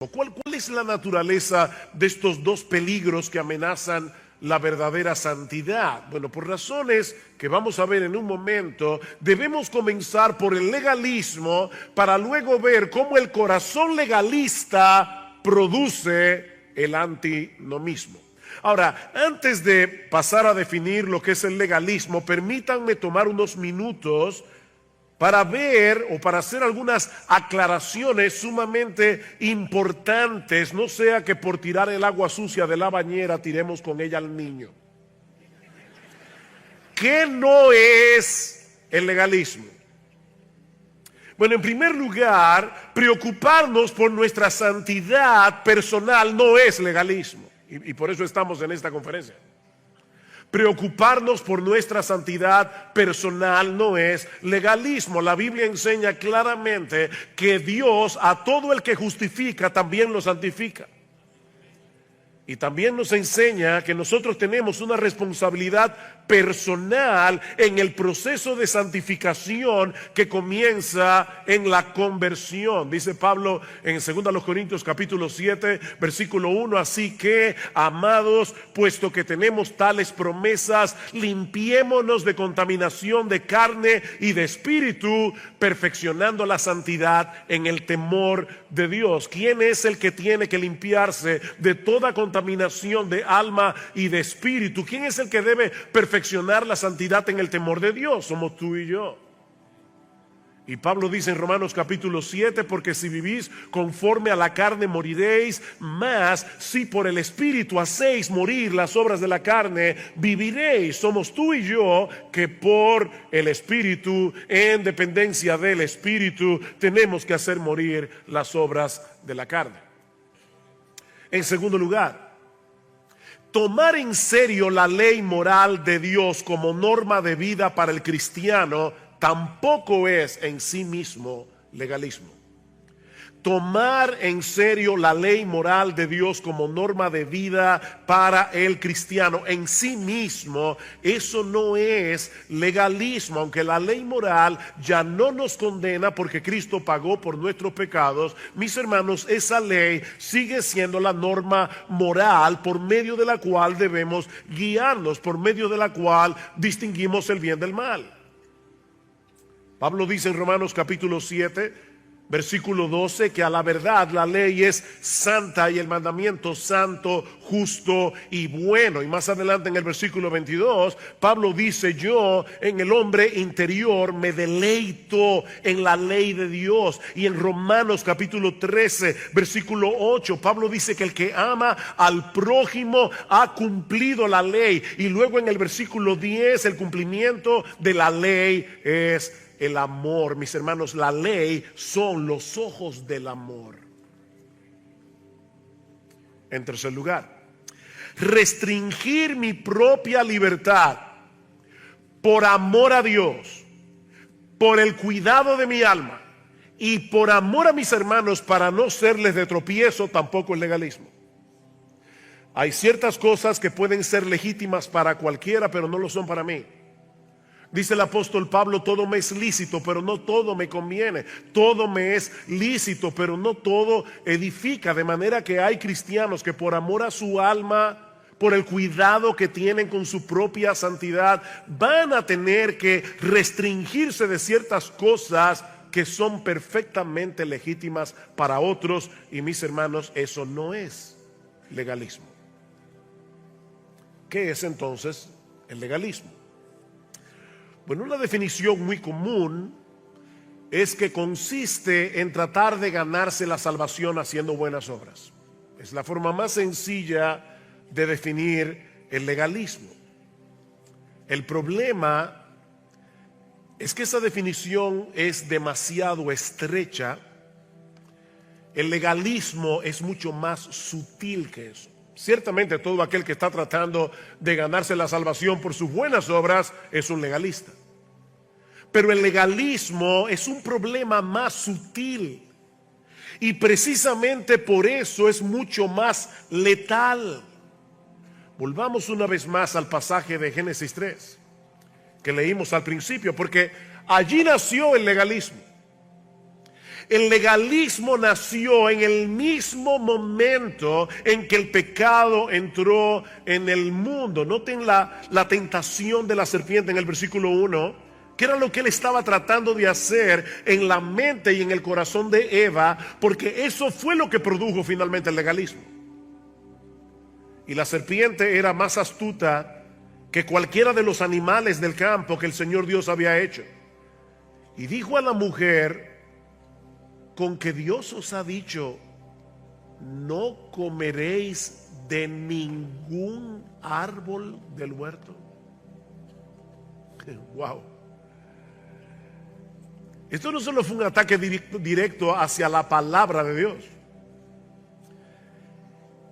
¿Cuál es la naturaleza de estos dos peligros que amenazan la verdadera santidad? Bueno, por razones que vamos a ver en un momento, debemos comenzar por el legalismo para luego ver cómo el corazón legalista produce el antinomismo. Ahora, antes de pasar a definir lo que es el legalismo, permítanme tomar unos minutos para ver o para hacer algunas aclaraciones sumamente importantes, no sea que por tirar el agua sucia de la bañera tiremos con ella al niño. ¿Qué no es el legalismo? Bueno, en primer lugar, preocuparnos por nuestra santidad personal no es legalismo, y por eso estamos en esta conferencia. Preocuparnos por nuestra santidad personal no es legalismo. La Biblia enseña claramente que Dios a todo el que justifica también lo santifica. Y también nos enseña que nosotros tenemos una responsabilidad personal en el proceso de santificación que comienza en la conversión. Dice Pablo en 2 Corintios capítulo 7 versículo 1, así que, amados, puesto que tenemos tales promesas, limpiémonos de contaminación de carne y de espíritu, perfeccionando la santidad en el temor de Dios. ¿Quién es el que tiene que limpiarse de toda contaminación de alma y de espíritu? ¿Quién es el que debe perfeccionar la santidad en el temor de Dios? Somos tú y yo. Y Pablo dice en Romanos capítulo 7, porque si vivís conforme a la carne moriréis, mas si por el Espíritu hacéis morir las obras de la carne, viviréis. Somos tú y yo que por el Espíritu, en dependencia del Espíritu, tenemos que hacer morir las obras de la carne. En segundo lugar, tomar en serio la ley moral de Dios como norma de vida para el cristiano tampoco es en sí mismo legalismo. Tomar en serio la ley moral de Dios como norma de vida para el cristiano en sí mismo, eso no es legalismo. Aunque la ley moral ya no nos condena porque Cristo pagó por nuestros pecados, mis hermanos, esa ley sigue siendo la norma moral por medio de la cual debemos guiarnos, por medio de la cual distinguimos el bien del mal. Pablo dice en Romanos capítulo 7 versículo 12, que a la verdad la ley es santa y el mandamiento santo, justo y bueno. Y más adelante en el versículo 22, Pablo dice, yo en el hombre interior me deleito en la ley de Dios. Y en Romanos capítulo 13, versículo 8, Pablo dice que el que ama al prójimo ha cumplido la ley. Y luego en el versículo 10, el cumplimiento de la ley es el amor. Mis hermanos, la ley son los ojos del amor. En tercer lugar, restringir mi propia libertad por amor a Dios, por el cuidado de mi alma y por amor a mis hermanos para no serles de tropiezo, tampoco es legalismo. Hay ciertas cosas que pueden ser legítimas para cualquiera, pero no lo son para mí. Dice el apóstol Pablo, todo me es lícito, pero no todo me conviene. Todo me es lícito, pero no todo edifica. De manera que hay cristianos que por amor a su alma, por el cuidado que tienen con su propia santidad, van a tener que restringirse de ciertas cosas que son perfectamente legítimas para otros. Y mis hermanos, eso no es legalismo. ¿Qué es entonces el legalismo? Bueno, una definición muy común es que consiste en tratar de ganarse la salvación haciendo buenas obras. Es la forma más sencilla de definir el legalismo. El problema es que esa definición es demasiado estrecha. El legalismo es mucho más sutil que eso. Ciertamente todo aquel que está tratando de ganarse la salvación por sus buenas obras es un legalista. Pero el legalismo es un problema más sutil y precisamente por eso es mucho más letal. Volvamos una vez más al pasaje de Génesis 3 que leímos al principio, porque allí nació el legalismo. El legalismo nació en el mismo momento en que el pecado entró en el mundo. Noten la tentación de la serpiente en el versículo 1, que era lo que él estaba tratando de hacer en la mente y en el corazón de Eva, porque eso fue lo que produjo finalmente el legalismo. Y la serpiente era más astuta que cualquiera de los animales del campo que el Señor Dios había hecho. Y dijo a la mujer: con que Dios os ha dicho, no comeréis de ningún árbol del huerto. Wow. Esto no solo fue un ataque directo hacia la palabra de Dios.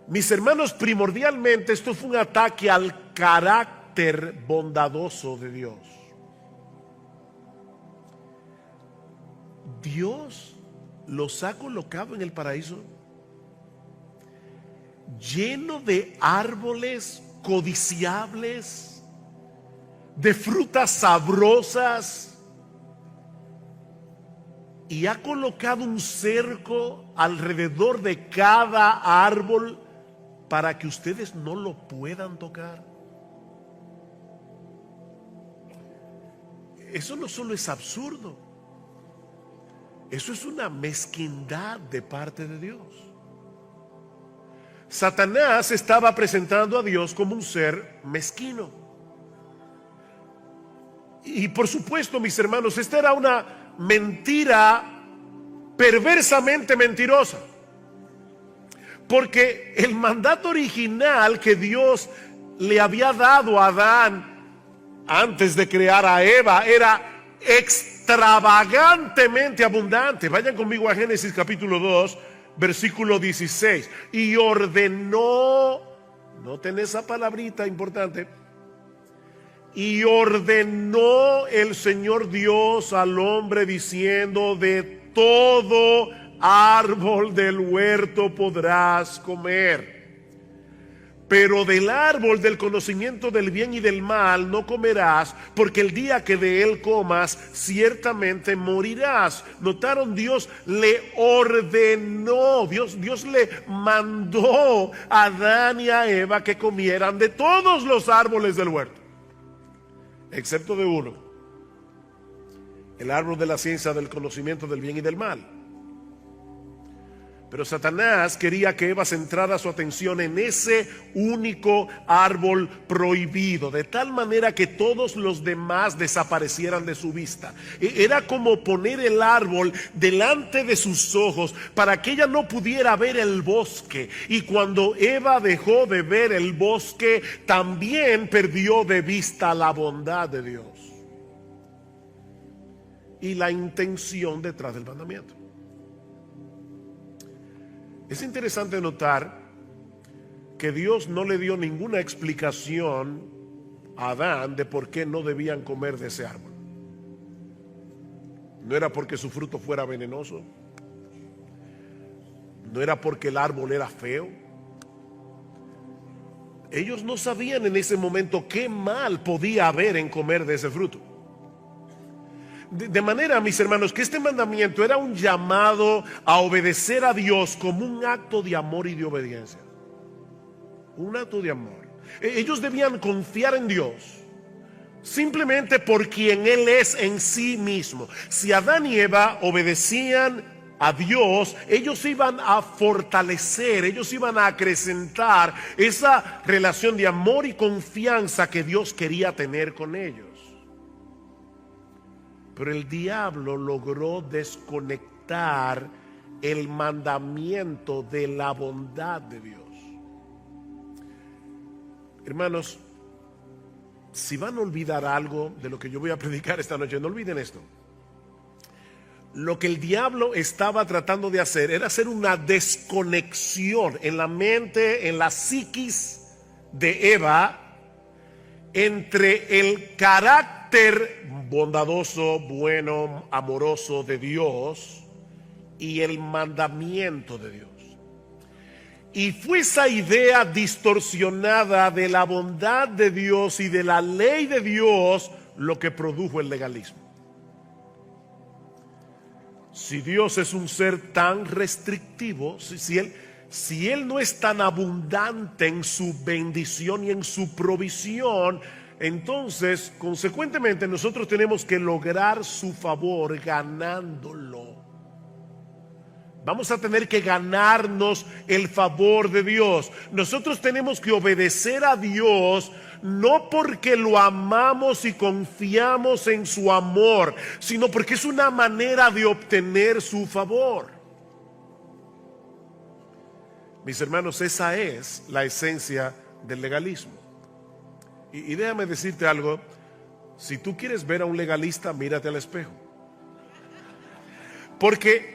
Mis hermanos, primordialmente esto fue un ataque al carácter bondadoso de Dios. Dios los ha colocado en el paraíso lleno de árboles codiciables, de frutas sabrosas, y ha colocado un cerco alrededor de cada árbol para que ustedes no lo puedan tocar. Eso no solo es absurdo, eso es una mezquindad de parte de Dios. Satanás estaba presentando a Dios como un ser mezquino. Y por supuesto, mis hermanos, esta era una mentira perversamente mentirosa. Porque el mandato original que Dios le había dado a Adán antes de crear a Eva era extravagantemente abundante. Vayan conmigo a Génesis capítulo 2, versículo 16. Y ordenó, noten esa palabrita importante, y ordenó el Señor Dios al hombre diciendo: de todo árbol del huerto podrás comer, pero del árbol del conocimiento del bien y del mal no comerás, porque el día que de él comas ciertamente morirás. Notaron, Dios le ordenó, Dios le mandó a Adán y a Eva que comieran de todos los árboles del huerto, excepto de uno, el árbol de la ciencia del conocimiento del bien y del mal. Pero Satanás quería que Eva centrara su atención en ese único árbol prohibido, de tal manera que todos los demás desaparecieran de su vista. Era como poner el árbol delante de sus ojos para que ella no pudiera ver el bosque. Y cuando Eva dejó de ver el bosque, también perdió de vista la bondad de Dios y la intención detrás del mandamiento. Es interesante notar que Dios no le dio ninguna explicación a Adán de por qué no debían comer de ese árbol. No era porque su fruto fuera venenoso, no era porque el árbol era feo. Ellos no sabían en ese momento qué mal podía haber en comer de ese fruto. De manera, mis hermanos, que este mandamiento era un llamado a obedecer a Dios como un acto de amor y de obediencia. Un acto de amor. Ellos debían confiar en Dios simplemente por quien Él es en sí mismo. Si Adán y Eva obedecían a Dios, ellos iban a fortalecer, ellos iban a acrecentar esa relación de amor y confianza que Dios quería tener con ellos. Pero el diablo logró desconectar el mandamiento de la bondad de Dios. Hermanos, si van a olvidar algo de lo que yo voy a predicar esta noche, no olviden esto. Lo que el diablo estaba tratando de hacer era hacer una desconexión en la mente, en la psiquis de Eva, entre el carácter bondadoso, bueno, amoroso de Dios y el mandamiento de Dios. Y fue esa idea distorsionada de la bondad de Dios y de la ley de Dios lo que produjo el legalismo. Si Dios es un ser tan restrictivo, si él no es tan abundante en su bendición y en su provisión, entonces, consecuentemente, nosotros tenemos que lograr su favor ganándolo. Vamos a tener que ganarnos el favor de Dios. Nosotros tenemos que obedecer a Dios, no porque lo amamos y confiamos en su amor, sino porque es una manera de obtener su favor. Mis hermanos, esa es la esencia del legalismo. Y déjame decirte algo, si tú quieres ver a un legalista, mírate al espejo. Porque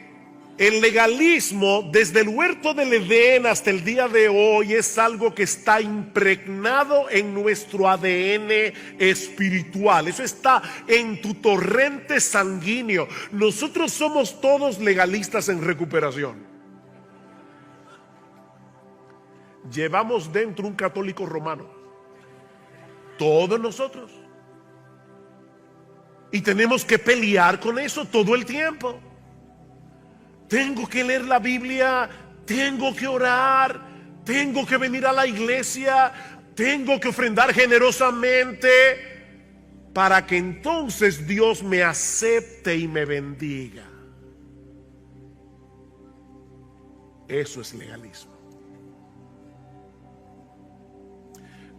el legalismo, desde el huerto del Edén hasta el día de hoy, es algo que está impregnado en nuestro ADN espiritual. Eso está en tu torrente sanguíneo. Nosotros somos todos legalistas en recuperación. Llevamos dentro un católico romano, todos nosotros, y tenemos que pelear con eso todo el tiempo. Tengo que leer la Biblia, tengo que orar, tengo que venir a la iglesia, tengo que ofrendar generosamente para que entonces Dios me acepte y me bendiga. Eso es legalismo.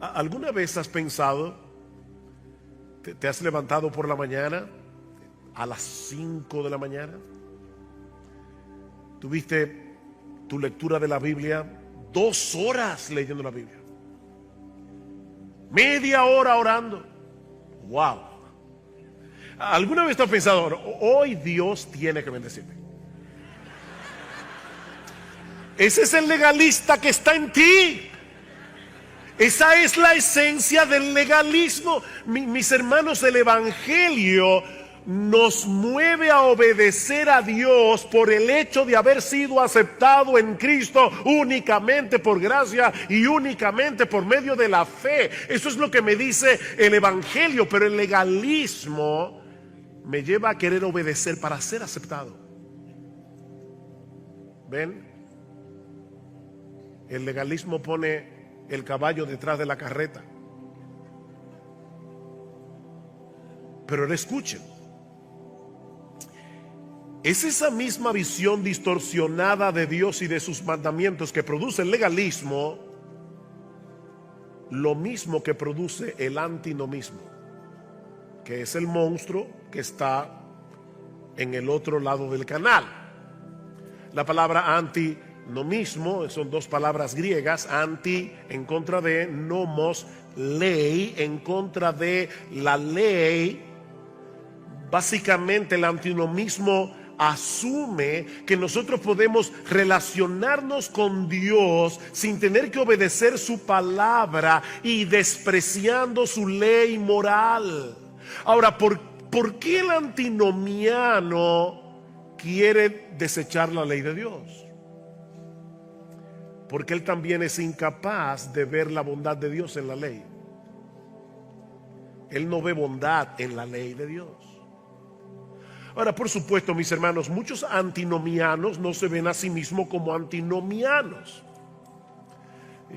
¿Alguna vez has pensado, te has levantado por la mañana a las 5 de la mañana? Tuviste tu lectura de la Biblia, 2 horas leyendo la Biblia, media hora orando. Wow. ¿Alguna vez te has pensado, hoy Dios tiene que bendecirme? Ese es el legalista que está en ti. Esa es la esencia del legalismo. Mis hermanos, el evangelio nos mueve a obedecer a Dios por el hecho de haber sido aceptado en Cristo únicamente por gracia y únicamente por medio de la fe. Eso es lo que me dice el evangelio, pero el legalismo me lleva a querer obedecer para ser aceptado. ¿Ven? El legalismo pone el caballo detrás de la carreta. Pero ahora escuchen, es esa misma visión distorsionada de Dios y de sus mandamientos que produce el legalismo, lo mismo que produce el antinomismo, que es el monstruo que está en el otro lado del canal. La palabra antinomismo son 2 palabras griegas: anti en contra de, nomos ley, en contra de la ley. Básicamente el antinomismo asume que nosotros podemos relacionarnos con Dios sin tener que obedecer su palabra y despreciando su ley moral. Ahora, ¿por qué el antinomiano quiere desechar la ley de Dios? Porque él también es incapaz de ver la bondad de Dios en la ley. Él no ve bondad en la ley de Dios. Ahora, por supuesto, mis hermanos, muchos antinomianos no se ven a sí mismos como antinomianos.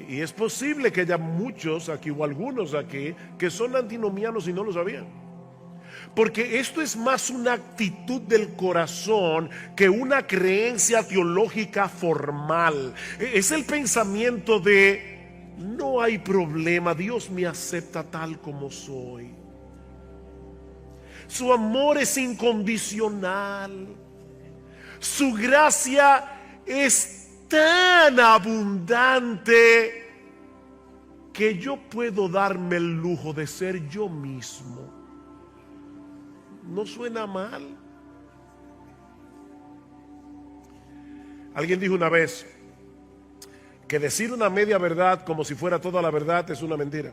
Y es posible que haya muchos aquí o algunos aquí que son antinomianos y no lo sabían. Porque esto es más una actitud del corazón que una creencia teológica formal. Es el pensamiento de: no hay problema, Dios me acepta tal como soy. Su amor es incondicional. Su gracia es tan abundante que yo puedo darme el lujo de ser yo mismo. ¿No suena mal? Alguien dijo una vez que decir una media verdad como si fuera toda la verdad es una mentira.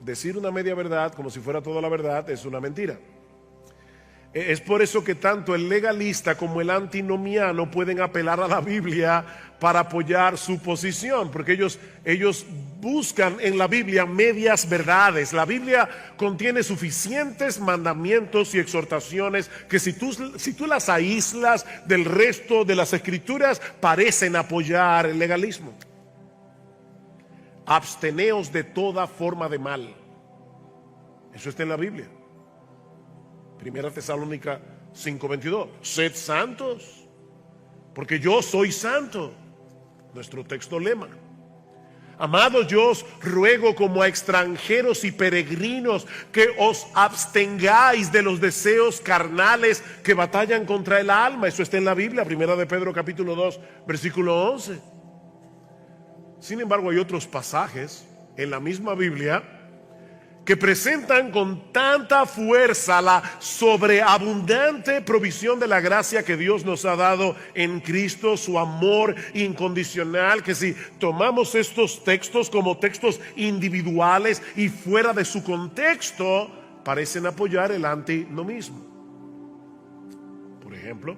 Decir una media verdad como si fuera toda la verdad es una mentira. Es por eso que tanto el legalista como el antinomiano pueden apelar a la Biblia para apoyar su posición, porque ellos buscan en la Biblia medias verdades. La Biblia contiene suficientes mandamientos y exhortaciones que si tú las aíslas del resto de las escrituras, parecen apoyar el legalismo. Absteneos de toda forma de mal. Eso está en la Biblia. Primera Tesalónica 5:22. Sed santos, porque yo soy santo. Nuestro texto lema. Amados, yo os ruego como a extranjeros y peregrinos que os abstengáis de los deseos carnales que batallan contra el alma. Eso está en la Biblia, Primera de Pedro capítulo 2, versículo 11. Sin embargo, hay otros pasajes en la misma Biblia que presentan con tanta fuerza la sobreabundante provisión de la gracia que Dios nos ha dado en Cristo, su amor incondicional, que si tomamos estos textos como textos individuales y fuera de su contexto, parecen apoyar el antinomismo. Por ejemplo,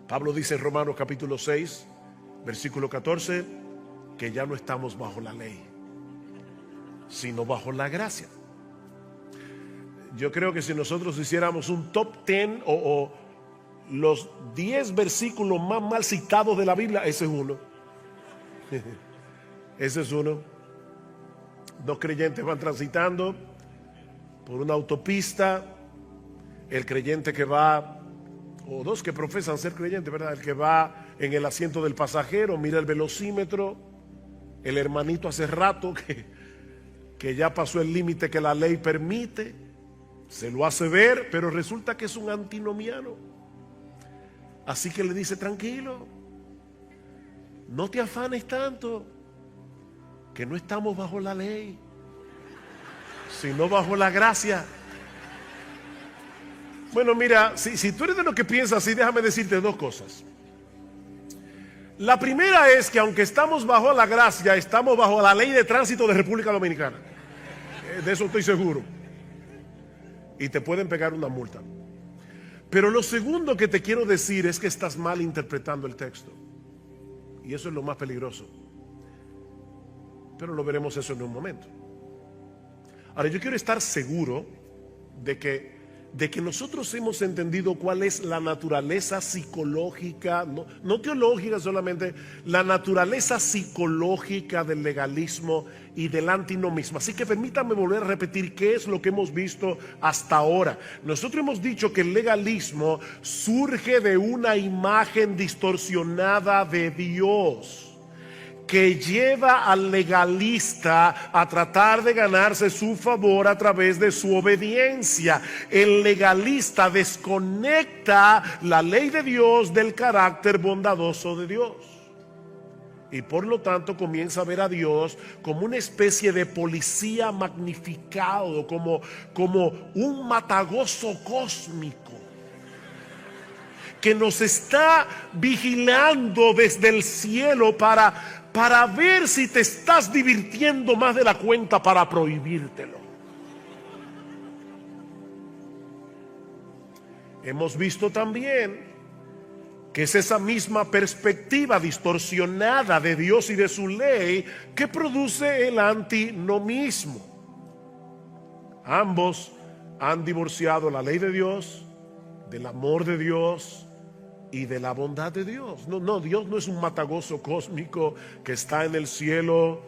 Pablo dice en Romanos capítulo 6, versículo 14, que ya no estamos bajo la ley, sino bajo la gracia. Yo creo que si nosotros hiciéramos un top 10 o los 10 versículos más mal citados de la Biblia, ese es uno. Ese es uno. Dos creyentes van transitando por una autopista. El creyente que va, o dos que profesan ser creyentes, ¿verdad? El que va en el asiento del pasajero, mira el velocímetro. El hermanito hace rato que ya pasó el límite que la ley permite, se lo hace ver, pero resulta que es un antinomiano. Así que le dice: tranquilo, no te afanes tanto, que no estamos bajo la ley, sino bajo la gracia. Bueno, mira, si tú eres de lo que piensas así, déjame decirte dos cosas. La primera es que aunque estamos bajo la gracia, estamos bajo la ley de tránsito de República Dominicana. De eso estoy seguro. Y te pueden pegar una multa. Pero lo segundo que te quiero decir es que estás mal interpretando el texto. Y eso es lo más peligroso. Pero lo veremos eso en un momento. Ahora, yo quiero estar seguro de que nosotros hemos entendido cuál es la naturaleza psicológica, no teológica solamente, la naturaleza psicológica del legalismo y del antinomismo. Así que permítame volver a repetir qué es lo que hemos visto hasta ahora. Nosotros hemos dicho que el legalismo surge de una imagen distorsionada de Dios, que lleva al legalista a tratar de ganarse su favor a través de su obediencia. El legalista desconecta la ley de Dios del carácter bondadoso de Dios. Y por lo tanto comienza a ver a Dios como una especie de policía magnificado, como un matagozo cósmico, que nos está vigilando desde el cielo para ver si te estás divirtiendo más de la cuenta para prohibírtelo. Hemos visto también que es esa misma perspectiva distorsionada de Dios y de su ley que produce el antinomismo. Ambos han divorciado la ley de Dios del amor de Dios y de la bondad de Dios. No, Dios no es un matagozo cósmico que está en el cielo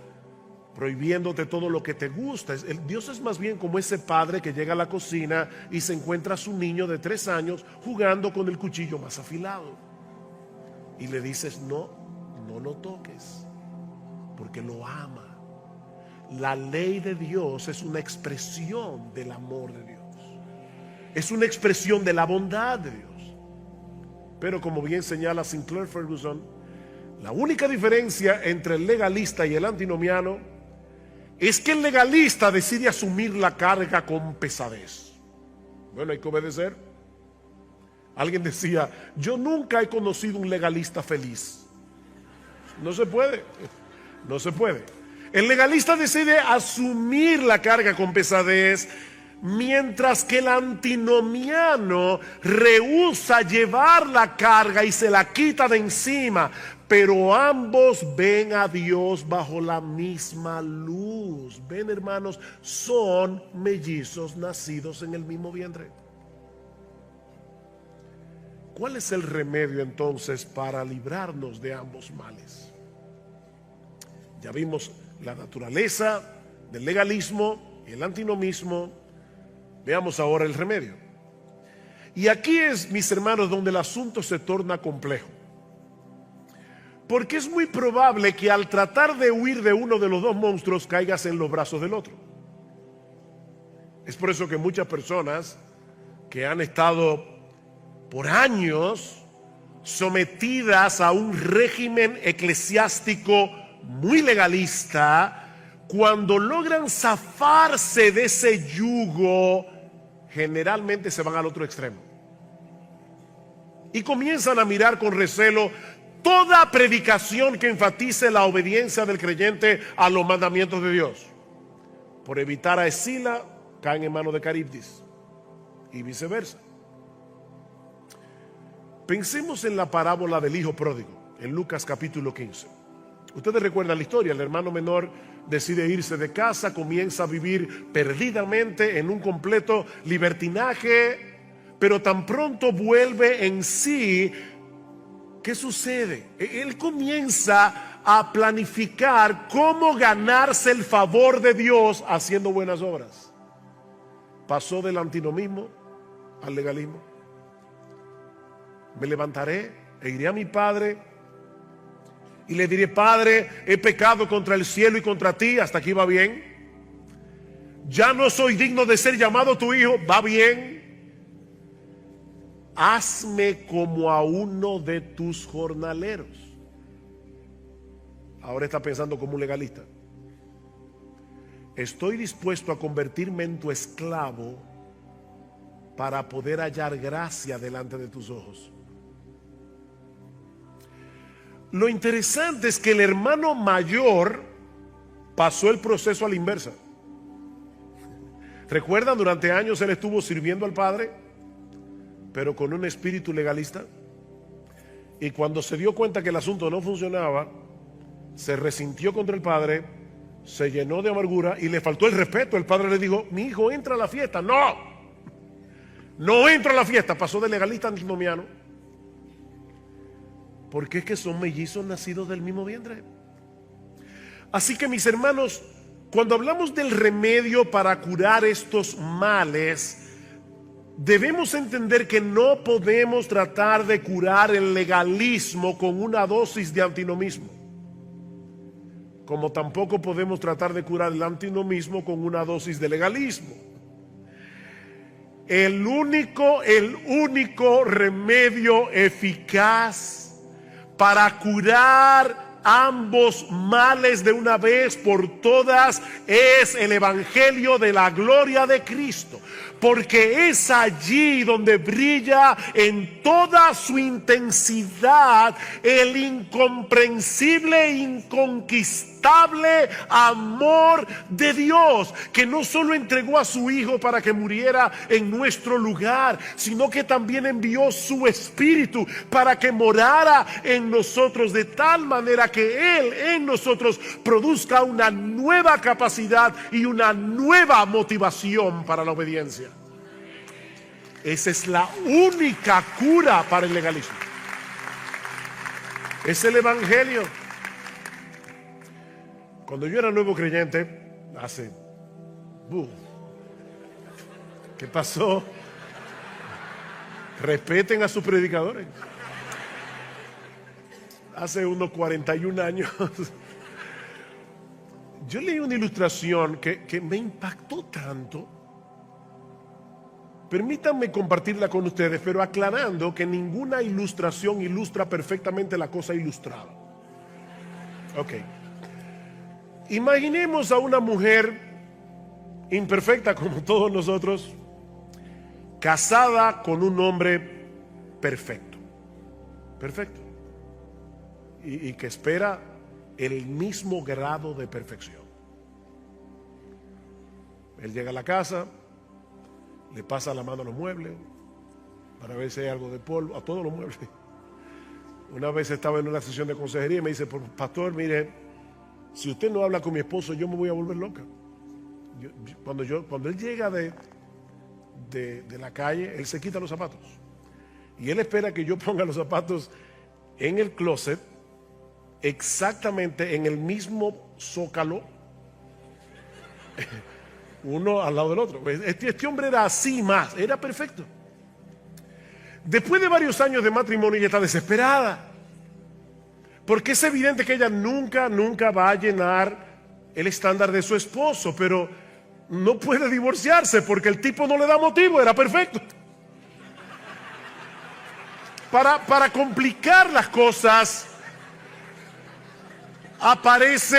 prohibiéndote todo lo que te gusta. Dios es más bien como ese padre que llega a la cocina y se encuentra a su niño de 3 años jugando con el cuchillo más afilado. Y le dices: no lo toques, porque lo ama. La ley de Dios es una expresión del amor de Dios. Es una expresión de la bondad de Dios. Pero como bien señala Sinclair Ferguson, la única diferencia entre el legalista y el antinomiano es que el legalista decide asumir la carga con pesadez. Bueno, hay que obedecer. Alguien decía: yo nunca he conocido un legalista feliz. No se puede. No se puede. El legalista decide asumir la carga con pesadez, Mientras que el antinomiano rehúsa llevar la carga y se la quita de encima, pero ambos ven a Dios bajo la misma luz. Ven, hermanos, son mellizos nacidos en el mismo vientre. ¿Cuál es el remedio entonces para librarnos de ambos males? Ya vimos la naturaleza del legalismo y el antinomismo. Veamos ahora el remedio. Y aquí es, mis hermanos, donde el asunto se torna complejo. Porque es muy probable que al tratar de huir de uno de los dos monstruos caigas en los brazos del otro. Es por eso que muchas personas que han estado por años sometidas a un régimen eclesiástico muy legalista, cuando logran zafarse de ese yugo, generalmente se van al otro extremo y comienzan a mirar con recelo toda predicación que enfatice la obediencia del creyente a los mandamientos de Dios. Por evitar a Escila, caen en manos de Caribdis y viceversa. Pensemos en la parábola del hijo pródigo, en Lucas capítulo 15. Ustedes recuerdan la historia. El hermano menor decide irse de casa, comienza a vivir perdidamente en un completo libertinaje, pero tan pronto vuelve en sí, ¿qué sucede? Él comienza a planificar cómo ganarse el favor de Dios haciendo buenas obras. Pasó del antinomismo al legalismo. Me levantaré e iré a mi padre y le diré: Padre, he pecado contra el cielo y contra ti. Hasta aquí va bien. Ya no soy digno de ser llamado tu hijo. Va bien. Hazme como a uno de tus jornaleros. Ahora está pensando como un legalista. Estoy dispuesto a convertirme en tu esclavo para poder hallar gracia delante de tus ojos. Lo interesante es que el hermano mayor pasó el proceso a la inversa. ¿Recuerdan? Durante años él estuvo sirviendo al padre, pero con un espíritu legalista. Y cuando se dio cuenta que el asunto no funcionaba, se resintió contra el padre, se llenó de amargura y le faltó el respeto. El padre le dijo: mi hijo, entra a la fiesta. No, no entra a la fiesta. Pasó de legalista a antinomiano. Porque es que son mellizos nacidos del mismo vientre. Así que, mis hermanos, cuando hablamos del remedio para curar estos males, debemos entender que no podemos tratar de curar el legalismo con una dosis de antinomismo, como tampoco podemos tratar de curar el antinomismo con una dosis de legalismo. El único remedio eficaz para curar ambos males de una vez por todas es el evangelio de la gloria de Cristo, porque es allí donde brilla en toda su intensidad el incomprensible e inconquistable amor de Dios, que no solo entregó a su Hijo para que muriera en nuestro lugar, sino que también envió su Espíritu para que morara en nosotros, de tal manera que Él en nosotros produzca una nueva capacidad y una nueva motivación para la obediencia. Esa es la única cura para el legalismo. Es el evangelio. Cuando yo era nuevo creyente, ¿qué pasó? Respeten a sus predicadores. Hace unos 41 años, yo leí una ilustración que me impactó tanto. Permítanme compartirla con ustedes, pero aclarando que ninguna ilustración ilustra perfectamente la cosa ilustrada. Ok. Imaginemos a una mujer imperfecta como todos nosotros, casada con un hombre perfecto. Perfecto. Y que espera el mismo grado de perfección. Él llega a la casa, le pasa la mano a los muebles para ver si hay algo de polvo, a todos los muebles. Una vez estaba en una sesión de consejería y me dice, pastor, mire, si usted no habla con mi esposo, yo me voy a volver loca. Cuando él llega de la calle, él se quita los zapatos. Y él espera que yo ponga los zapatos en el closet, exactamente en el mismo zócalo, uno al lado del otro. Este hombre era así más, era perfecto. Después de varios años de matrimonio, ella está desesperada, porque es evidente que ella nunca va a llenar el estándar de su esposo, pero no puede divorciarse porque el tipo no le da motivo, era perfecto. Para complicar las cosas, aparece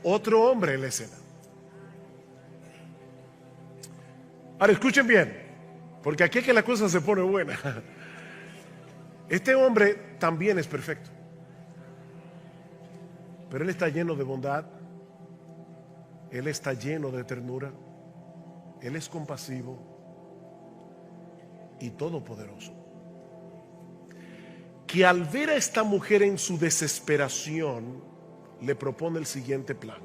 otro hombre en la escena. Ahora escuchen bien, porque aquí es que la cosa se pone buena. Este hombre también es perfecto, pero él está lleno de bondad, él está lleno de ternura, él es compasivo y todopoderoso. Que al ver a esta mujer en su desesperación, le propone el siguiente plan.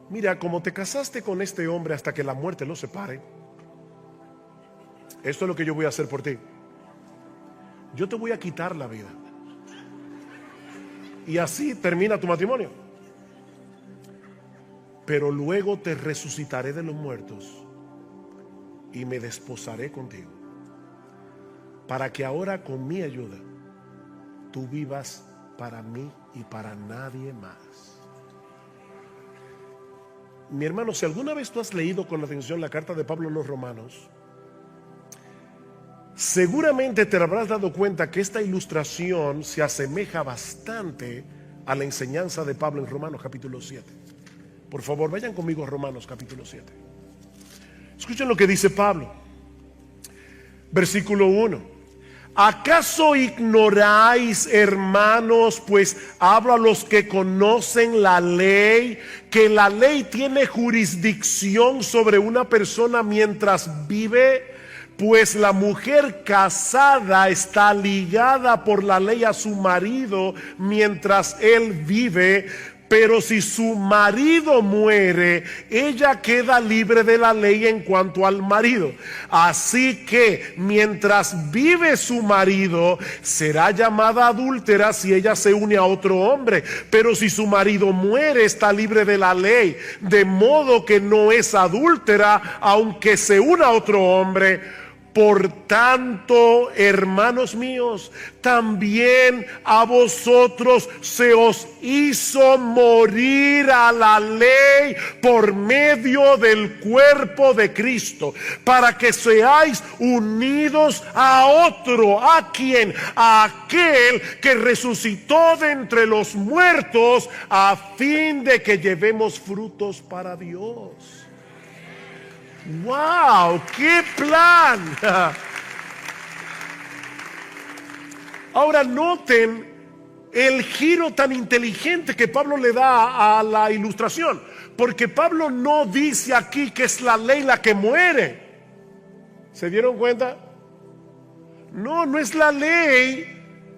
Mira, como te casaste con este hombre hasta que la muerte los separe, esto es lo que yo voy a hacer por ti. Yo te voy a quitar la vida. Y así termina tu matrimonio. Pero luego te resucitaré de los muertos y me desposaré contigo, para que ahora con mi ayuda tú vivas para mí y para nadie más. Mi hermano, si alguna vez tú has leído con atención la carta de Pablo a los Romanos, seguramente te habrás dado cuenta que esta ilustración se asemeja bastante a la enseñanza de Pablo en Romanos capítulo 7. Por favor, vayan conmigo a Romanos capítulo 7. Escuchen lo que dice Pablo. Versículo 1. ¿Acaso ignoráis, hermanos, pues hablo a los que conocen la ley, que la ley tiene jurisdicción sobre una persona mientras vive? Pues la mujer casada está ligada por la ley a su marido mientras él vive. Pero si su marido muere, ella queda libre de la ley en cuanto al marido. Así que mientras vive su marido, será llamada adúltera si ella se une a otro hombre. Pero si su marido muere, está libre de la ley. De modo que no es adúltera, aunque se una a otro hombre. Por tanto, hermanos míos, también a vosotros se os hizo morir a la ley por medio del cuerpo de Cristo, para que seáis unidos a otro. ¿A quién? A aquel que resucitó de entre los muertos, a fin de que llevemos frutos para Dios. ¡Wow! ¡Qué plan! Ahora noten el giro tan inteligente que Pablo le da a la ilustración, porque Pablo no dice aquí que es la ley la que muere. ¿Se dieron cuenta? No, no es la ley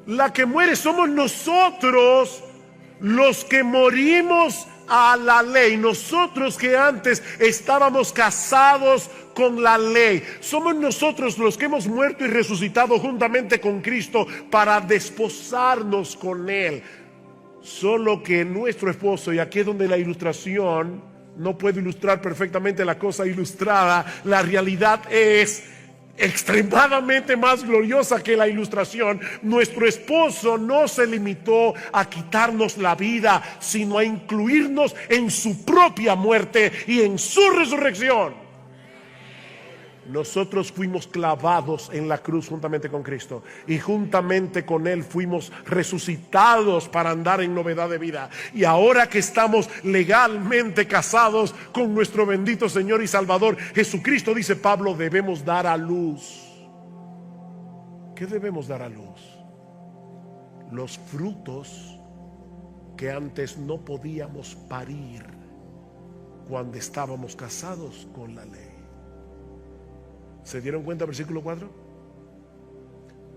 la que muere, somos nosotros los que morimos a la ley. Nosotros que antes estábamos casados con la ley, somos nosotros los que hemos muerto y resucitado juntamente con Cristo para desposarnos con Él. Solo que nuestro esposo, y aquí es donde la ilustración no puede ilustrar perfectamente la cosa ilustrada, la realidad es extremadamente más gloriosa que la ilustración. Nuestro esposo no se limitó a quitarnos la vida, sino a incluirnos en su propia muerte y en su resurrección. Nosotros fuimos clavados en la cruz juntamente con Cristo, y juntamente con Él fuimos resucitados para andar en novedad de vida. Y ahora que estamos legalmente casados con nuestro bendito Señor y Salvador Jesucristo, dice Pablo, debemos dar a luz. ¿Qué debemos dar a luz? Los frutos que antes no podíamos parir cuando estábamos casados con la ley. ¿Se dieron cuenta? Versículo 4.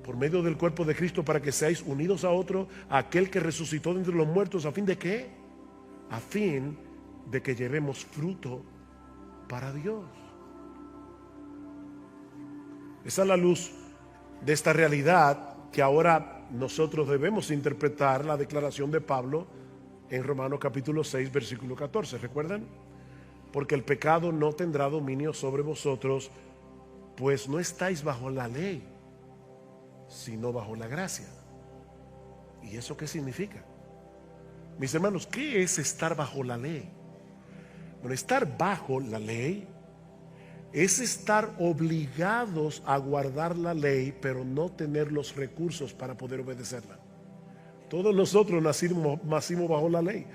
Por medio del cuerpo de Cristo, para que seáis unidos a otro, a aquel que resucitó de entre los muertos, ¿a fin de qué? A fin de que llevemos fruto para Dios. Esa es la luz de esta realidad que ahora nosotros debemos interpretar la declaración de Pablo en Romanos capítulo 6, versículo 14. ¿Recuerdan? Porque el pecado no tendrá dominio sobre vosotros, pues no estáis bajo la ley, sino bajo la gracia. ¿Y eso qué significa? Mis hermanos, ¿qué es estar bajo la ley? Bueno, estar bajo la ley es estar obligados a guardar la ley, pero no tener los recursos para poder obedecerla. Todos nosotros nacimos bajo la ley.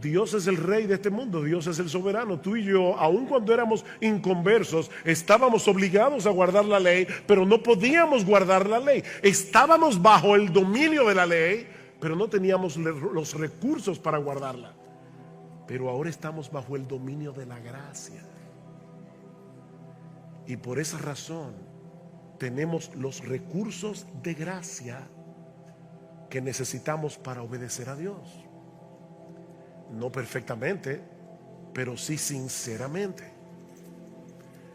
Dios es el rey de este mundo, Dios es el soberano. Tú y yo, aun cuando éramos inconversos, estábamos obligados a guardar la ley, pero no podíamos guardar la ley. Estábamos bajo el dominio de la ley, pero no teníamos los recursos para guardarla. Pero ahora estamos bajo el dominio de la gracia. Y por esa razón tenemos los recursos de gracia que necesitamos para obedecer a Dios. No perfectamente, pero sí sinceramente.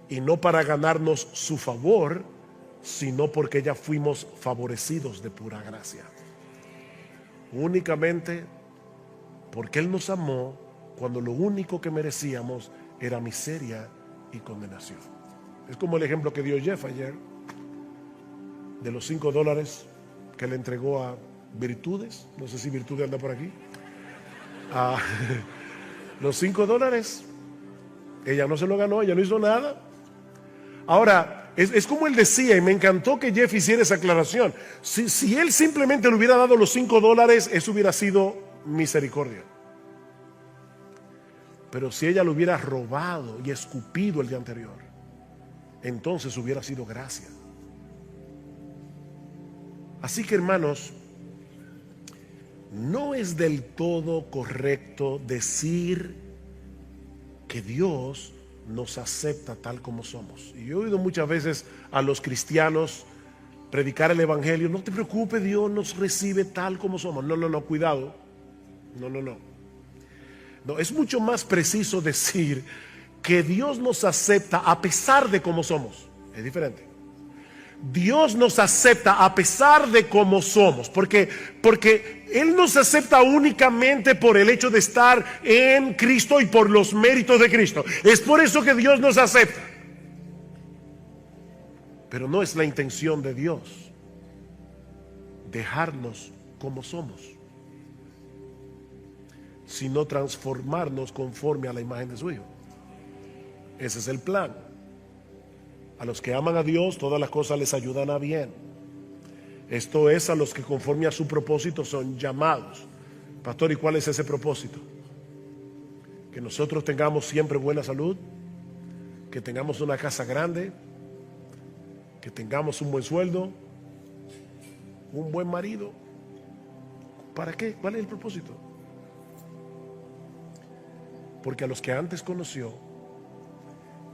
Y no para ganarnos su favor, sino porque ya fuimos favorecidos de pura gracia. Únicamente porque Él nos amó cuando lo único que merecíamos era miseria y condenación. Es como el ejemplo que dio Jeff ayer de los $5 que le entregó a Virtudes. No sé si Virtudes anda por aquí. Los $5, ella no se lo ganó, ella no hizo nada. Ahora, es como él decía, y me encantó que Jeff hiciera esa aclaración. Si él simplemente le hubiera dado los $5, eso hubiera sido misericordia. Pero si ella lo hubiera robado y escupido el día anterior, entonces hubiera sido gracia. Así que, hermanos, no es del todo correcto decir que Dios nos acepta tal como somos. Y yo he oído muchas veces a los cristianos predicar el evangelio: no te preocupes, Dios nos recibe tal como somos. No, cuidado. No, es mucho más preciso decir que Dios nos acepta a pesar de cómo somos. Es diferente. Dios nos acepta a pesar de cómo somos, porque Él nos acepta únicamente por el hecho de estar en Cristo y por los méritos de Cristo. Es por eso que Dios nos acepta. Pero no es la intención de Dios dejarnos como somos, sino transformarnos conforme a la imagen de su Hijo. Ese es el plan. A los que aman a Dios, todas las cosas les ayudan a bien. Esto es, a los que conforme a su propósito son llamados. Pastor, ¿y cuál es ese propósito? Que nosotros tengamos siempre buena salud, que tengamos una casa grande, que tengamos un buen sueldo, un buen marido. ¿Para qué? ¿Cuál es el propósito? Porque a los que antes conoció,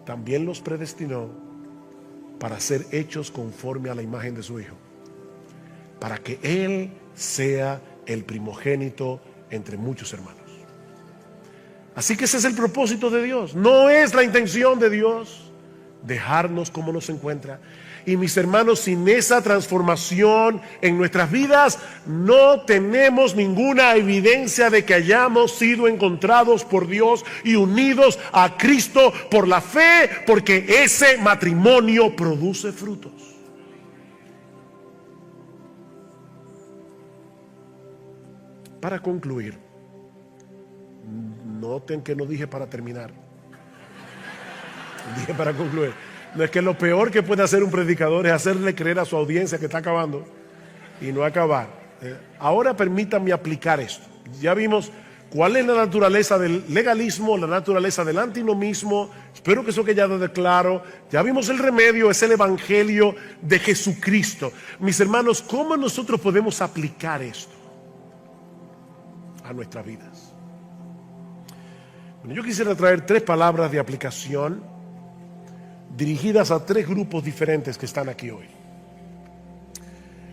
también los predestinó para ser hechos conforme a la imagen de su Hijo, para que Él sea el primogénito entre muchos hermanos. Así que ese es el propósito de Dios. No es la intención de Dios dejarnos como nos encuentra. Y mis hermanos, sin esa transformación en nuestras vidas, no tenemos ninguna evidencia de que hayamos sido encontrados por Dios y unidos a Cristo por la fe, porque ese matrimonio produce frutos. Para concluir, noten que no dije para terminar, dije para concluir. No es que lo peor que puede hacer un predicador es hacerle creer a su audiencia que está acabando y no acabar. Ahora permítanme aplicar esto. Ya vimos cuál es la naturaleza del legalismo, la naturaleza del antinomismo. Espero que eso quede claro. Ya vimos el remedio, es el evangelio de Jesucristo. Mis hermanos, ¿cómo nosotros podemos aplicar esto a nuestras vidas? Yo quisiera traer 3 palabras de aplicación dirigidas a 3 grupos diferentes que están aquí hoy.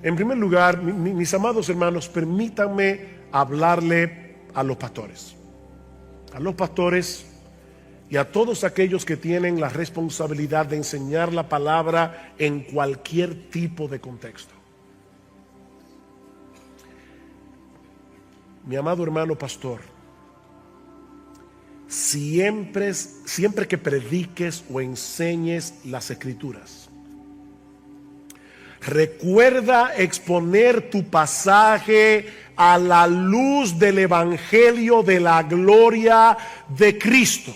En primer lugar, mis amados hermanos, permítanme hablarle a los pastores. A los pastores y a todos aquellos que tienen la responsabilidad de enseñar la palabra en cualquier tipo de contexto. Mi amado hermano pastor, siempre que prediques o enseñes las Escrituras, recuerda exponer tu pasaje a la luz del Evangelio de la gloria de Cristo,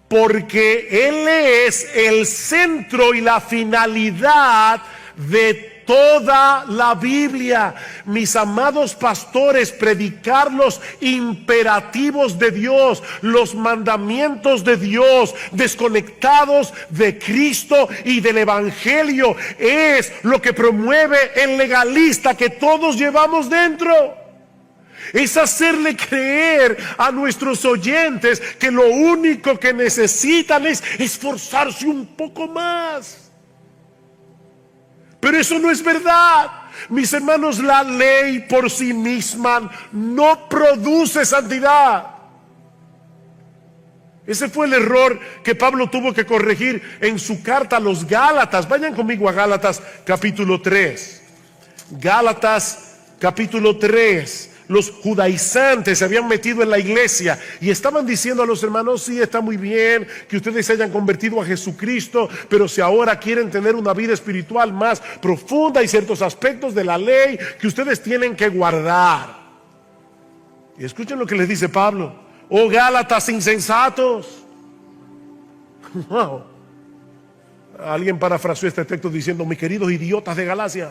porque Él es el centro y la finalidad de toda la Biblia. Mis amados pastores, predicar los imperativos de Dios, los mandamientos de Dios, desconectados de Cristo y del Evangelio, es lo que promueve el legalista que todos llevamos dentro. Es hacerle creer a nuestros oyentes que lo único que necesitan es esforzarse un poco más. Pero eso no es verdad. Mis hermanos, la ley por sí misma no produce santidad. Ese fue el error que Pablo tuvo que corregir en su carta a los Gálatas. Vayan conmigo a Gálatas capítulo 3. Gálatas capítulo 3. Los judaizantes se habían metido en la iglesia y estaban diciendo a los hermanos: sí, está muy bien que ustedes se hayan convertido a Jesucristo, pero si ahora quieren tener una vida espiritual más profunda, hay ciertos aspectos de la ley que ustedes tienen que guardar. Y escuchen lo que les dice Pablo: oh Gálatas insensatos. Wow. Alguien parafraseó este texto diciendo: mis queridos idiotas de Galacia,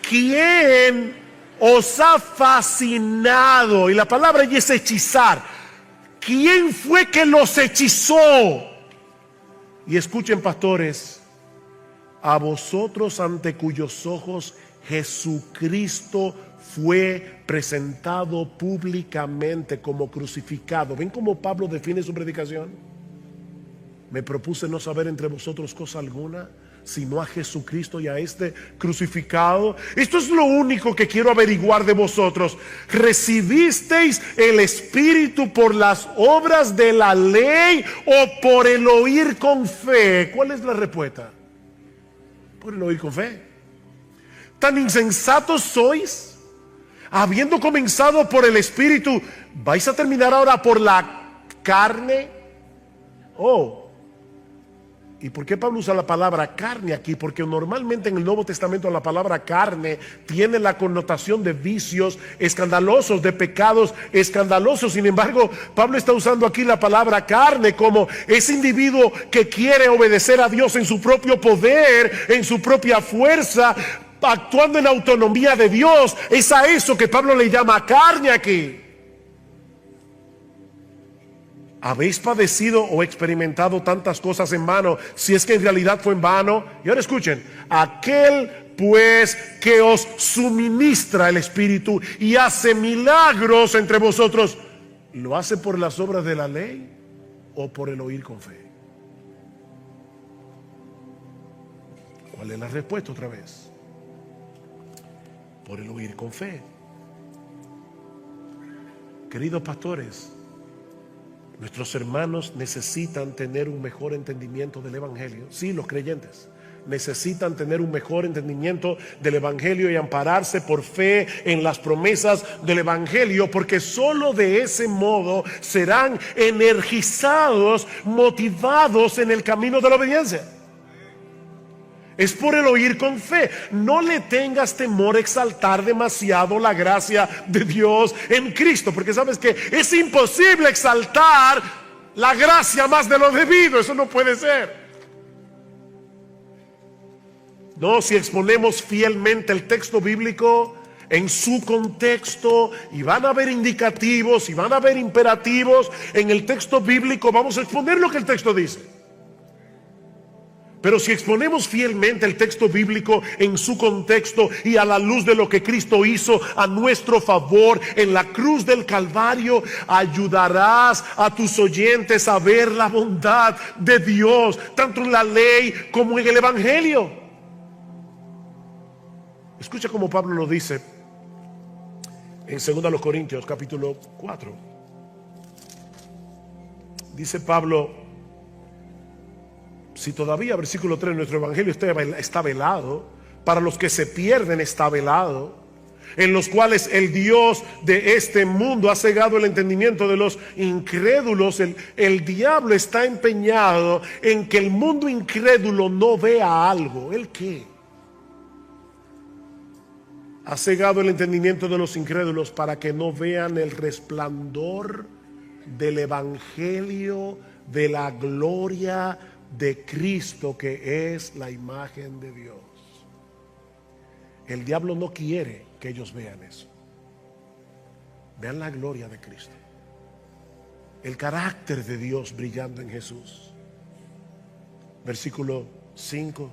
¿quién os ha fascinado? Y la palabra allí es hechizar. ¿Quién fue que los hechizó? Y escuchen, pastores, a vosotros ante cuyos ojos Jesucristo fue presentado públicamente como crucificado. ¿Ven cómo Pablo define su predicación? Me propuse no saber entre vosotros cosa alguna, sino a Jesucristo y a este crucificado. Esto es lo único que quiero averiguar de vosotros. ¿Recibisteis el Espíritu por las obras de la ley o por el oír con fe? ¿Cuál es la respuesta? Por el oír con fe. ¿Tan insensatos sois? Habiendo comenzado por el Espíritu, ¿vais a terminar ahora por la carne? ¿Y por qué Pablo usa la palabra carne aquí? Porque normalmente en el Nuevo Testamento la palabra carne tiene la connotación de vicios escandalosos, de pecados escandalosos. Sin embargo, Pablo está usando aquí la palabra carne como ese individuo que quiere obedecer a Dios en su propio poder, en su propia fuerza, actuando en autonomía de Dios. Es a eso que Pablo le llama carne aquí. ¿Habéis padecido o experimentado tantas cosas en vano, si es que en realidad fue en vano? Y ahora escuchen: aquel pues que os suministra el Espíritu y hace milagros entre vosotros, ¿lo hace por las obras de la ley o por el oír con fe? ¿Cuál es la respuesta otra vez? Por el oír con fe. Queridos pastores, nuestros hermanos necesitan tener un mejor entendimiento del Evangelio. Sí, los creyentes necesitan tener un mejor entendimiento del Evangelio y ampararse por fe en las promesas del Evangelio, porque solo de ese modo serán energizados, motivados en el camino de la obediencia. Es por el oír con fe. No le tengas temor a exaltar demasiado la gracia de Dios en Cristo, porque sabes que es imposible exaltar la gracia más de lo debido. Eso no puede ser. No, si exponemos fielmente el texto bíblico en su contexto, y van a haber indicativos y van a haber imperativos en el texto bíblico, vamos a exponer lo que el texto dice. Pero si exponemos fielmente el texto bíblico en su contexto y a la luz de lo que Cristo hizo a nuestro favor en la cruz del Calvario, ayudarás a tus oyentes a ver la bondad de Dios, tanto en la ley como en el Evangelio. Escucha como Pablo lo dice en 2 Corintios capítulo 4. Dice Pablo: si todavía, versículo 3, nuestro evangelio está velado, para los que se pierden está velado, en los cuales el Dios de este mundo ha cegado el entendimiento de los incrédulos. El diablo está empeñado en que el mundo incrédulo no vea algo. ¿El qué? Ha cegado el entendimiento de los incrédulos para que no vean el resplandor del evangelio de la gloria de Cristo, que es la imagen de Dios. El diablo no quiere que ellos vean eso. Vean la gloria de Cristo, el carácter de Dios brillando en Jesús. Versículo 5: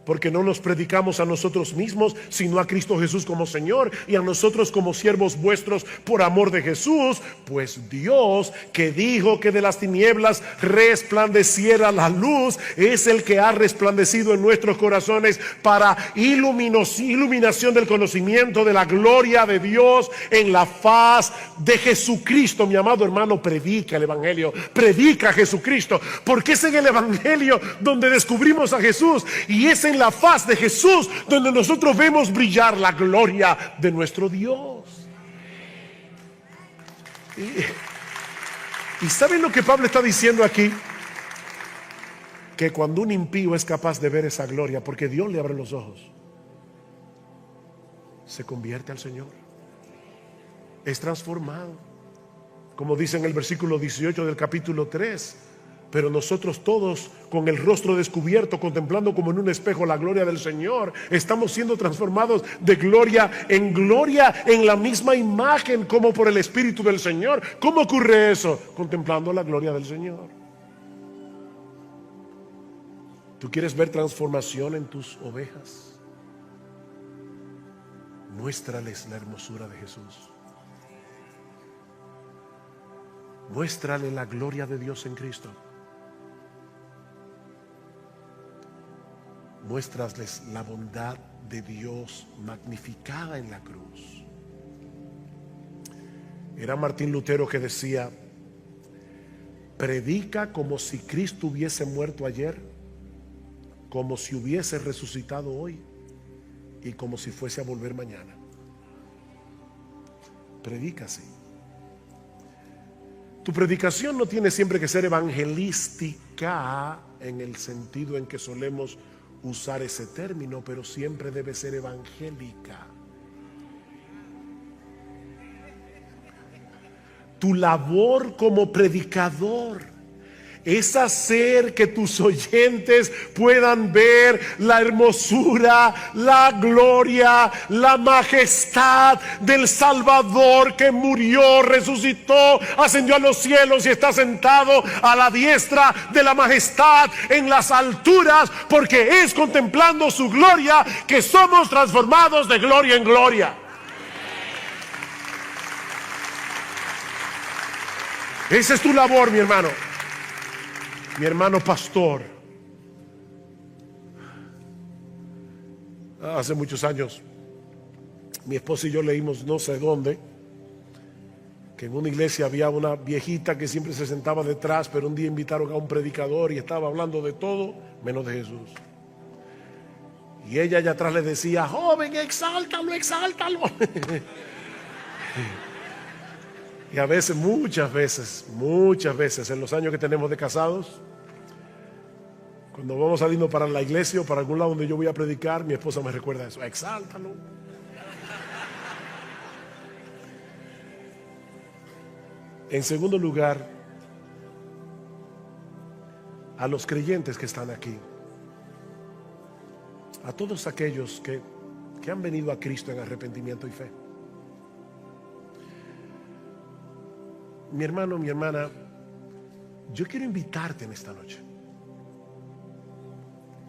porque no nos predicamos a nosotros mismos, sino a Cristo Jesús como Señor, y a nosotros como siervos vuestros por amor de Jesús. Pues Dios, que dijo que de las tinieblas resplandeciera la luz, es el que ha resplandecido en nuestros corazones para iluminación del conocimiento de la gloria de Dios en la faz de Jesucristo. Mi amado hermano, predica el evangelio, predica a Jesucristo, porque es en el evangelio donde descubrimos a Jesús, y es en la faz de Jesús donde nosotros vemos brillar la gloria de nuestro Dios. ¿Y saben lo que Pablo está diciendo aquí? Que cuando un impío es capaz de ver esa gloria, porque Dios le abre los ojos, se convierte al Señor, es transformado, como dice en el versículo 18 del capítulo 3. Pero nosotros todos, con el rostro descubierto, contemplando como en un espejo la gloria del Señor, estamos siendo transformados de gloria en la misma imagen, como por el Espíritu del Señor. ¿Cómo ocurre eso? Contemplando la gloria del Señor. ¿Tú quieres ver transformación en tus ovejas? Muéstrales la hermosura de Jesús. Muéstrale la gloria de Dios en Cristo. Muéstrales la bondad de Dios magnificada en la cruz. Era Martín Lutero que decía: predica como si Cristo hubiese muerto ayer, como si hubiese resucitado hoy y como si fuese a volver mañana. Predica así. Tu predicación no tiene siempre que ser evangelística en el sentido en que solemos usar ese término, pero siempre debe ser evangélica. Tu labor como predicador es hacer que tus oyentes puedan ver la hermosura, la gloria, la majestad del Salvador que murió, resucitó, ascendió a los cielos y está sentado a la diestra de la majestad en las alturas, porque es contemplando su gloria que somos transformados de gloria en gloria. Esa es tu labor, mi hermano. Mi hermano pastor, hace muchos años, mi esposa y yo leímos no sé dónde, que en una iglesia había una viejita que siempre se sentaba detrás, pero un día invitaron a un predicador y estaba hablando de todo menos de Jesús. Y ella allá atrás le decía: joven, exáltalo, exáltalo. Y a veces, muchas veces, en los años que tenemos de casados, cuando vamos saliendo para la iglesia o para algún lado donde yo voy a predicar, mi esposa me recuerda eso: exáltalo. En segundo lugar, a los creyentes que están aquí, a todos aquellos que han venido a Cristo en arrepentimiento y fe. Mi hermano, mi hermana, yo quiero invitarte en esta noche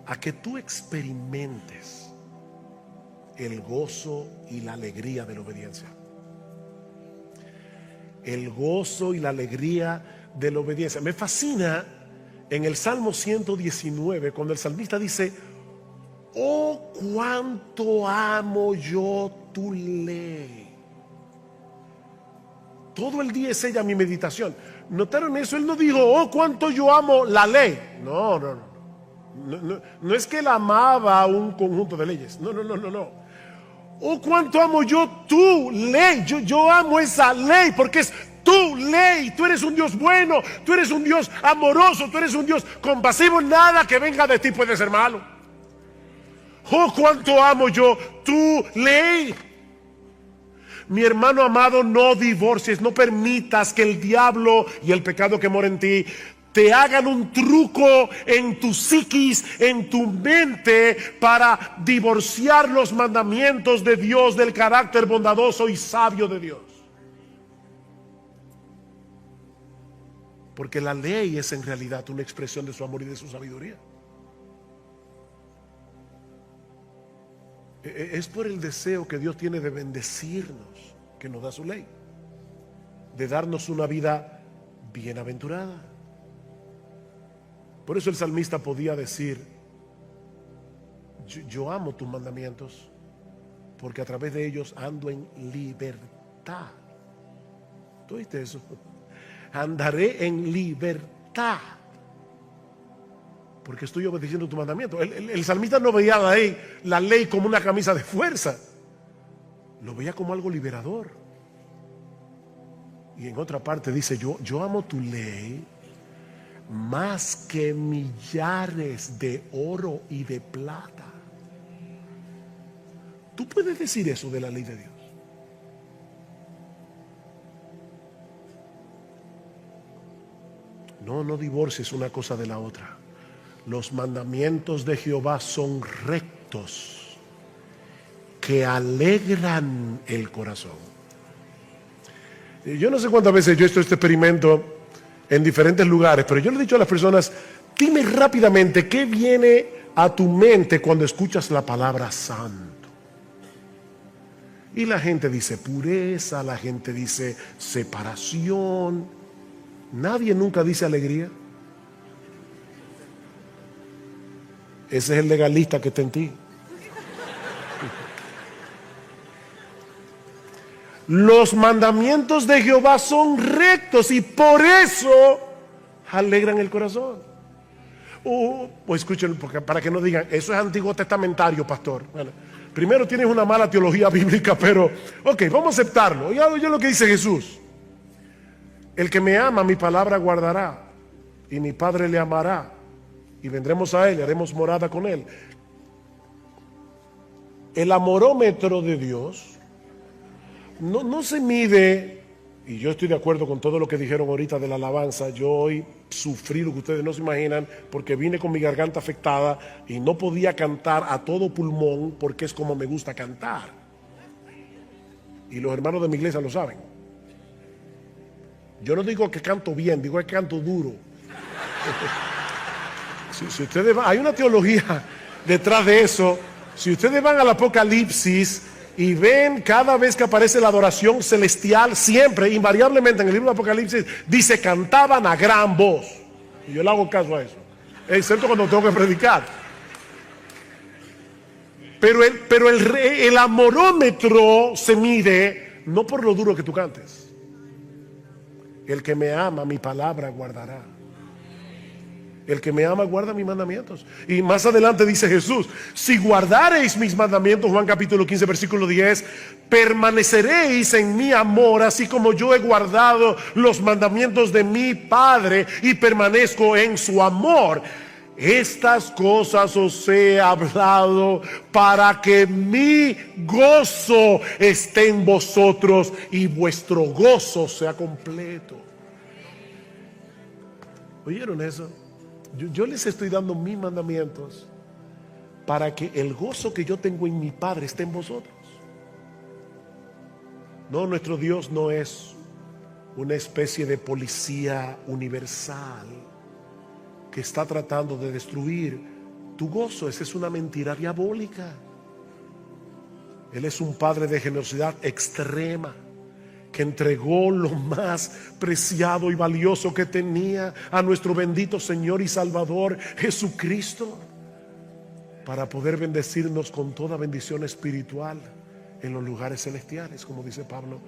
a que tú experimentes el gozo y la alegría de la obediencia. El gozo y la alegría de la obediencia. Me fascina en el Salmo 119 cuando el salmista dice: oh, cuánto amo yo tu ley. Todo el día es ella mi meditación. ¿Notaron eso? Él no dijo: oh, cuánto yo amo la ley. No es que él amaba un conjunto de leyes. No. Oh, cuánto amo yo tu ley. Yo amo esa ley porque es tu ley. Tú eres un Dios bueno, tú eres un Dios amoroso, tú eres un Dios compasivo. Nada que venga de ti puede ser malo. Oh, cuánto amo yo tu ley. Mi hermano amado, no divorcies, no permitas que el diablo y el pecado que mora en ti te hagan un truco en tu psiquis, en tu mente, para divorciar los mandamientos de Dios del carácter bondadoso y sabio de Dios. Porque la ley es en realidad una expresión de su amor y de su sabiduría. Es por el deseo que Dios tiene de bendecirnos que nos da su ley, de darnos una vida bienaventurada. Por eso el salmista podía decir: yo amo tus mandamientos porque a través de ellos ando en libertad. ¿Tú oíste eso? Andaré en libertad porque estoy obedeciendo tu mandamiento. El salmista no veía la ley como una camisa de fuerza, lo veía como algo liberador. Y en otra parte dice: yo amo tu ley más que millares de oro y de plata. ¿Tú puedes decir eso de la ley de Dios? No divorcies una cosa de la otra. Los mandamientos de Jehová son rectos, que alegran el corazón. Yo no sé cuántas veces yo he hecho este experimento en diferentes lugares, pero yo le he dicho a las personas: dime rápidamente qué viene a tu mente cuando escuchas la palabra santo. Y la gente dice pureza, la gente dice separación. Nadie nunca dice alegría. Ese es el legalista que está en ti. Los mandamientos de Jehová son rectos y por eso alegran el corazón. Pues escuchen, porque para que no digan: eso es antiguo testamentario, pastor. Bueno, primero tienes una mala teología bíblica, pero ok, vamos a aceptarlo. Oye lo que dice Jesús: el que me ama, mi palabra guardará, y mi Padre le amará, y vendremos a él y haremos morada con él. El amorómetro de Dios no se mide, y yo estoy de acuerdo con todo lo que dijeron ahorita de la alabanza. Yo hoy sufrí lo que ustedes no se imaginan, porque vine con mi garganta afectada y no podía cantar a todo pulmón, porque es como me gusta cantar. Y los hermanos de mi iglesia lo saben. Yo no digo que canto bien, digo que canto duro. Si ustedes van, hay una teología detrás de eso. Si ustedes van al Apocalipsis y ven cada vez que aparece la adoración celestial, siempre, invariablemente en el libro de Apocalipsis dice: cantaban a gran voz. Y yo le hago caso a eso, excepto cuando tengo que predicar. Pero el amorómetro se mide no por lo duro que tú cantes. El que me ama, mi palabra guardará. El que me ama guarda mis mandamientos. Y más adelante dice Jesús: si guardareis mis mandamientos, Juan capítulo 15 versículo 10, permaneceréis en mi amor, así como yo he guardado los mandamientos de mi Padre y permanezco en su amor. Estas cosas os he hablado para que mi gozo esté en vosotros y vuestro gozo sea completo. ¿Oyeron eso? Yo les estoy dando mis mandamientos para que el gozo que yo tengo en mi Padre esté en vosotros. No, nuestro Dios no es una especie de policía universal que está tratando de destruir tu gozo. Esa es una mentira diabólica. Él es un Padre de generosidad extrema, que entregó lo más preciado y valioso que tenía a nuestro bendito Señor y Salvador Jesucristo, para poder bendecirnos con toda bendición espiritual en los lugares celestiales, como dice Pablo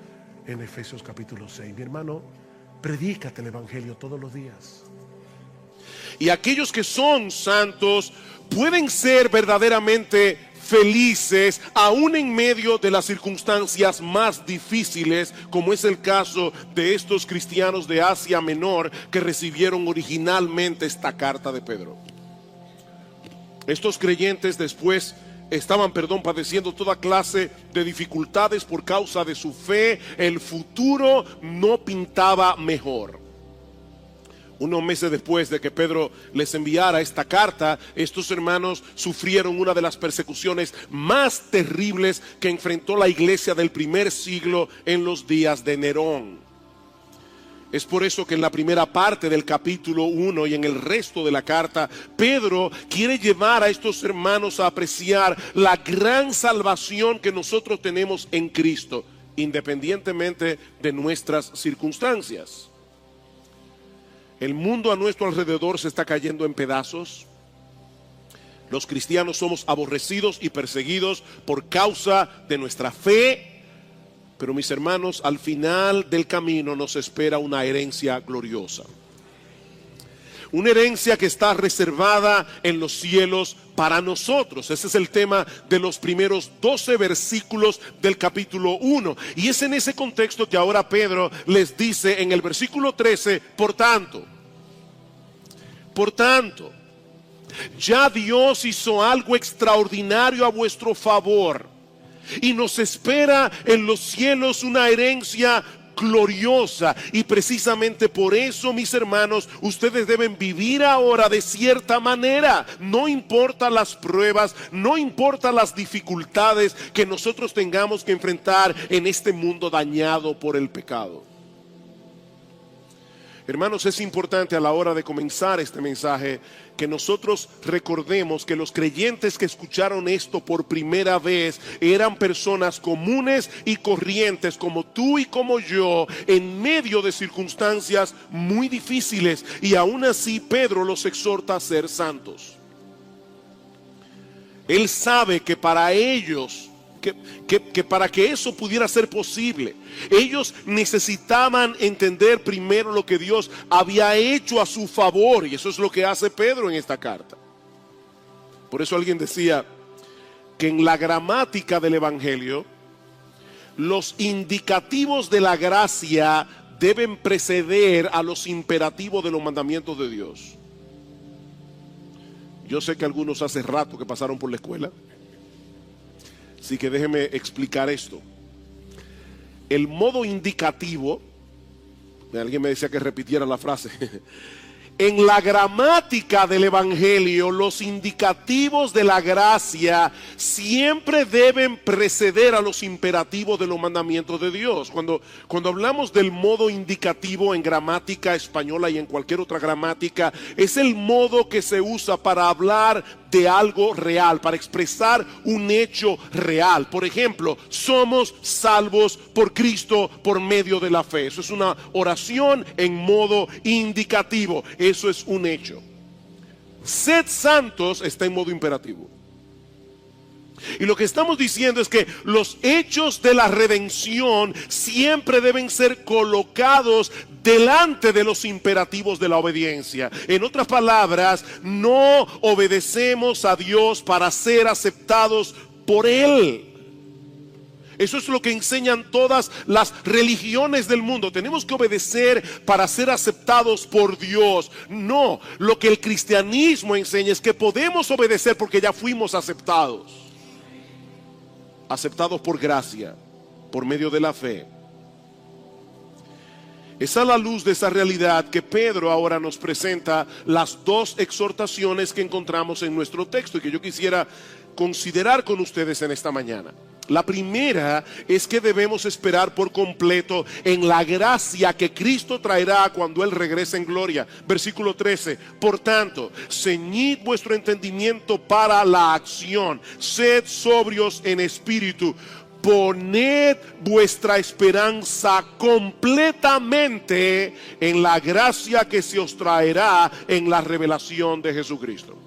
en Efesios capítulo 6. Mi hermano, predícate el evangelio todos los días. Y aquellos que son santos pueden ser verdaderamente felices aún en medio de las circunstancias más difíciles, como es el caso de estos cristianos de Asia Menor que recibieron originalmente esta carta de Pedro. Estos creyentes después estaban, padeciendo toda clase de dificultades por causa de su fe. El futuro no pintaba mejor. Unos meses después de que Pedro les enviara esta carta, estos hermanos sufrieron una de las persecuciones más terribles que enfrentó la iglesia del primer siglo en los días de Nerón. Es por eso que en la primera parte del capítulo 1 y en el resto de la carta, Pedro quiere llevar a estos hermanos a apreciar la gran salvación que nosotros tenemos en Cristo, independientemente de nuestras circunstancias. El mundo a nuestro alrededor se está cayendo en pedazos. Los cristianos somos aborrecidos y perseguidos por causa de nuestra fe. Pero mis hermanos, al final del camino nos espera una herencia gloriosa. Una herencia que está reservada en los cielos para nosotros. Ese es el tema de los primeros 12 versículos del capítulo 1. Y es en ese contexto que ahora Pedro les dice en el versículo 13, por tanto, ya Dios hizo algo extraordinario a vuestro favor. Y nos espera en los cielos una herencia gloriosa. Y precisamente por eso, mis hermanos, ustedes deben vivir ahora de cierta manera. No importa las pruebas, no importa las dificultades que nosotros tengamos que enfrentar en este mundo dañado por el pecado. Hermanos, es importante a la hora de comenzar este mensaje que nosotros recordemos que los creyentes que escucharon esto por primera vez eran personas comunes y corrientes como tú y como yo, en medio de circunstancias muy difíciles, y aún así Pedro los exhorta a ser santos. Él sabe que para ellos, que para que eso pudiera ser posible, ellos necesitaban entender primero lo que Dios había hecho a su favor, y eso es lo que hace Pedro en esta carta. Por eso alguien decía que en la gramática del evangelio los indicativos de la gracia deben preceder a los imperativos de los mandamientos de Dios. Yo sé que algunos hace rato que pasaron por la escuela, así que déjeme explicar esto. El modo indicativo, alguien me decía que repitiera la frase. En la gramática del evangelio, los indicativos de la gracia siempre deben preceder a los imperativos de los mandamientos de Dios. Cuando hablamos del modo indicativo en gramática española y en cualquier otra gramática, es el modo que se usa para hablar de algo real, para expresar un hecho real. Por ejemplo, somos salvos por Cristo por medio de la fe. Eso es una oración en modo indicativo. Eso es un hecho. Sed santos está en modo imperativo. Y lo que estamos diciendo es que los hechos de la redención siempre deben ser colocados delante de los imperativos de la obediencia. En otras palabras, no obedecemos a Dios para ser aceptados por Él. Eso es lo que enseñan todas las religiones del mundo. Tenemos que obedecer para ser aceptados por Dios. No, lo que el cristianismo enseña es que podemos obedecer porque ya fuimos aceptados. Aceptados por gracia, por medio de la fe. Es a la luz de esa realidad que Pedro ahora nos presenta las dos exhortaciones que encontramos en nuestro texto y que yo quisiera considerar con ustedes en esta mañana. La primera es que debemos esperar por completo en la gracia que Cristo traerá cuando Él regrese en gloria. Versículo 13. Por tanto, ceñid vuestro entendimiento para la acción. Sed sobrios en espíritu. Poned vuestra esperanza completamente en la gracia que se os traerá en la revelación de Jesucristo.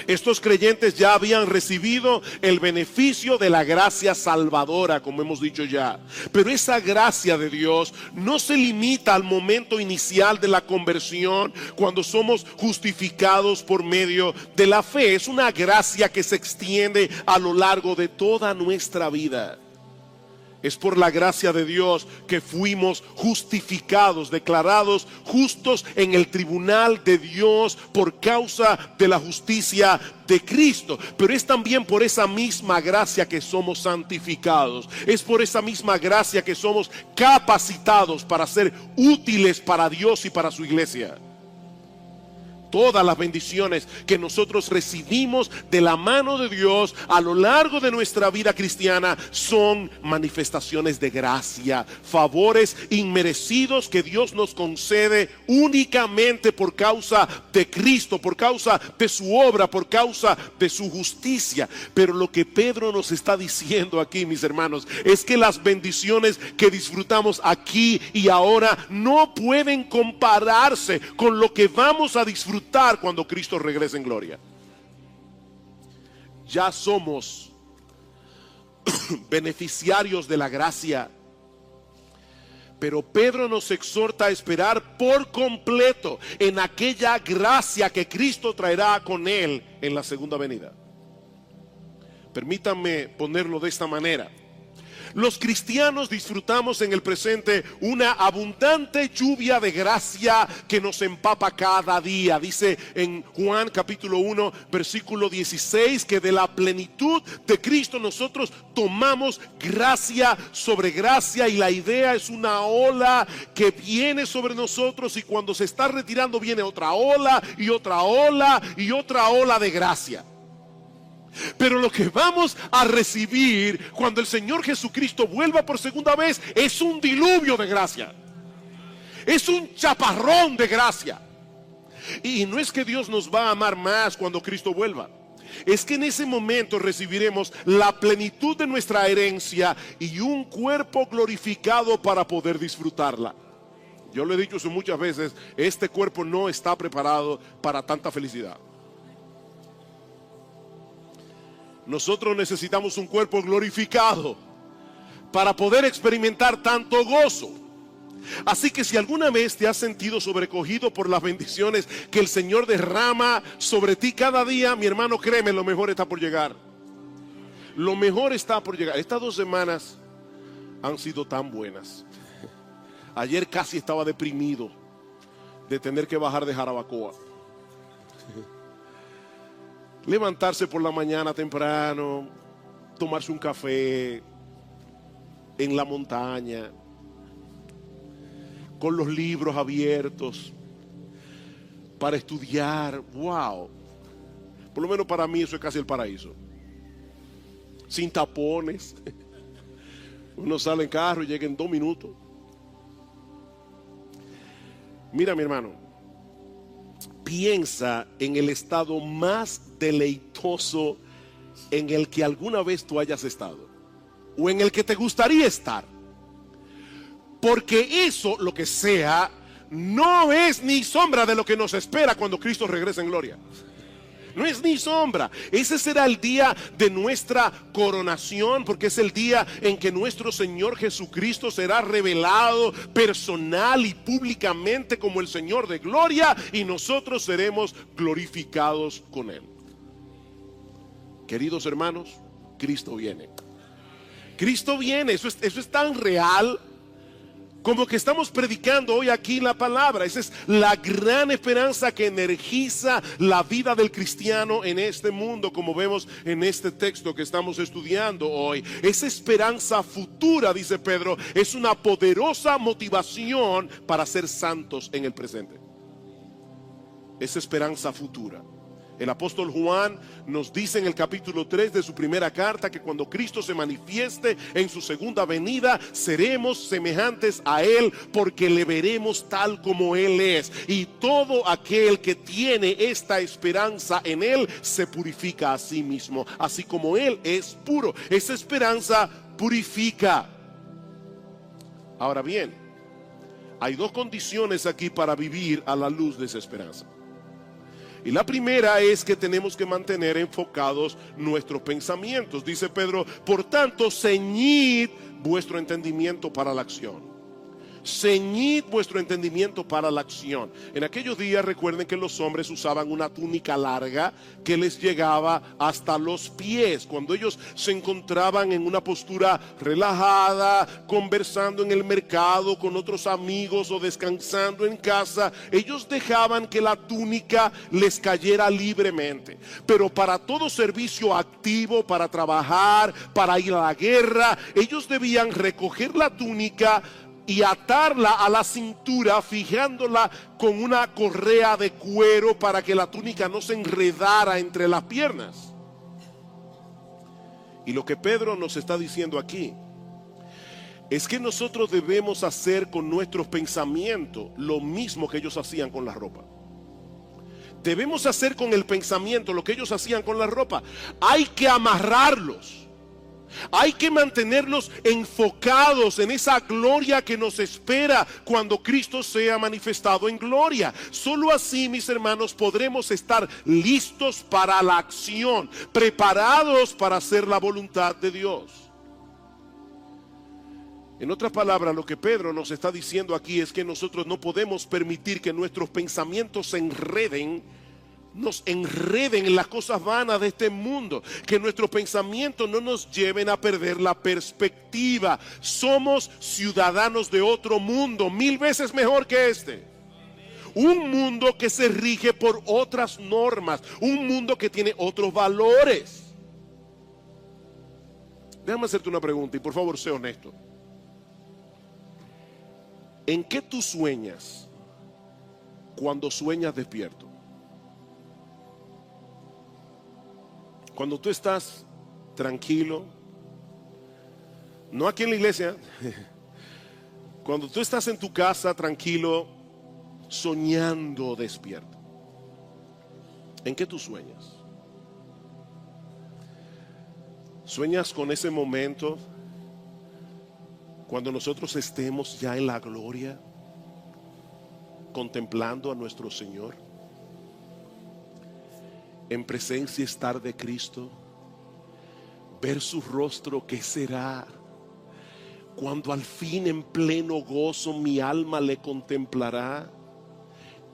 Estos creyentes ya habían recibido el beneficio de la gracia salvadora, como hemos dicho ya. Pero esa gracia de Dios no se limita al momento inicial de la conversión, cuando somos justificados por medio de la fe. Es una gracia que se extiende a lo largo de toda nuestra vida. Es por la gracia de Dios que fuimos justificados, declarados justos en el tribunal de Dios por causa de la justicia de Cristo. Pero es también por esa misma gracia que somos santificados. Es por esa misma gracia que somos capacitados para ser útiles para Dios y para su iglesia. Todas las bendiciones que nosotros recibimos de la mano de Dios a lo largo de nuestra vida cristiana son manifestaciones de gracia, favores inmerecidos que Dios nos concede únicamente por causa de Cristo, por causa de su obra, por causa de su justicia. Pero lo que Pedro nos está diciendo aquí, mis hermanos, es que las bendiciones que disfrutamos aquí y ahora no pueden compararse con lo que vamos a disfrutar cuando Cristo regrese en gloria. Ya somos beneficiarios de la gracia, pero Pedro nos exhorta a esperar por completo en aquella gracia que Cristo traerá con él en la segunda venida. Permítanme ponerlo de esta manera. Los cristianos disfrutamos en el presente una abundante lluvia de gracia que nos empapa cada día. Dice en Juan capítulo 1 versículo 16 que de la plenitud de Cristo nosotros tomamos gracia sobre gracia, y la idea es una ola que viene sobre nosotros, y cuando se está retirando viene otra ola y otra ola y otra ola de gracia. Pero lo que vamos a recibir cuando el Señor Jesucristo vuelva por segunda vez es un diluvio de gracia. Es un chaparrón de gracia. Y no es que Dios nos va a amar más cuando Cristo vuelva. Es que en ese momento recibiremos la plenitud de nuestra herencia y un cuerpo glorificado para poder disfrutarla. Yo lo he dicho muchas veces, este cuerpo no está preparado para tanta felicidad. Nosotros necesitamos un cuerpo glorificado para poder experimentar tanto gozo. Así que si alguna vez te has sentido sobrecogido por las bendiciones que el Señor derrama sobre ti cada día, mi hermano, créeme, lo mejor está por llegar. Lo mejor está por llegar. Estas 2 semanas han sido tan buenas. Ayer casi estaba deprimido de tener que bajar de Jarabacoa. Levantarse por la mañana temprano, tomarse un café en la montaña, con los libros abiertos, para estudiar. Wow, por lo menos para mí eso es casi el paraíso. Sin tapones. Uno sale en carro y llega en 2 minutos. Mira, mi hermano, piensa en el estado más deleitoso en el que alguna vez tú hayas estado, o en el que te gustaría estar, porque eso, lo que sea, no es ni sombra de lo que nos espera cuando Cristo regrese en gloria. No es ni sombra. Ese será el día de nuestra coronación, porque es el día en que nuestro Señor Jesucristo será revelado personal y públicamente como el Señor de gloria, y nosotros seremos glorificados con Él. Queridos hermanos, Cristo viene. Cristo viene. Eso es tan real como que estamos predicando hoy aquí la palabra. Esa es la gran esperanza que energiza la vida del cristiano en este mundo, como vemos en este texto que estamos estudiando hoy. Esa esperanza futura, dice Pedro, es una poderosa motivación para ser santos en el presente. Esa esperanza futura El apóstol Juan nos dice en el capítulo 3 de su primera carta que cuando Cristo se manifieste en su segunda venida, seremos semejantes a Él porque le veremos tal como Él es. Y todo aquel que tiene esta esperanza en Él se purifica a sí mismo, así como Él es puro. Esa esperanza purifica. Ahora bien, hay dos condiciones aquí para vivir a la luz de esa esperanza. Y la primera es que tenemos que mantener enfocados nuestros pensamientos. Dice Pedro, por tanto, ceñid vuestro entendimiento para la acción. Ceñid vuestro entendimiento para la acción. En aquellos días recuerden que los hombres usaban una túnica larga que les llegaba hasta los pies. Cuando ellos se encontraban en una postura relajada, conversando en el mercado con otros amigos o descansando en casa, ellos dejaban que la túnica les cayera libremente. Pero para todo servicio activo, para trabajar, para ir a la guerra, ellos debían recoger la túnica y atarla a la cintura, fijándola con una correa de cuero para que la túnica no se enredara entre las piernas. Y lo que Pedro nos está diciendo aquí es que nosotros debemos hacer con nuestros pensamientos lo mismo que ellos hacían con la ropa. Debemos hacer con el pensamiento lo que ellos hacían con la ropa. Hay que amarrarlos. Hay que mantenernos enfocados en esa gloria que nos espera cuando Cristo sea manifestado en gloria. Solo así, mis hermanos, podremos estar listos para la acción, preparados para hacer la voluntad de Dios. En otras palabras, lo que Pedro nos está diciendo aquí es que nosotros no podemos permitir que nuestros pensamientos nos enreden en las cosas vanas de este mundo, que nuestros pensamientos no nos lleven a perder la perspectiva. Somos ciudadanos de otro mundo, 1000 veces mejor que este. Un mundo que se rige por otras normas, un mundo que tiene otros valores. Déjame hacerte una pregunta y por favor sé honesto. ¿En qué tú sueñas cuando sueñas despierto? Cuando tú estás tranquilo, no aquí en la iglesia, cuando tú estás en tu casa tranquilo, soñando despierto, ¿en qué tú sueñas? ¿Sueñas con ese momento cuando nosotros estemos ya en la gloria, contemplando a nuestro Señor? En presencia estar de Cristo, ver su rostro, ¿qué será? Cuando al fin en pleno gozo mi alma le contemplará.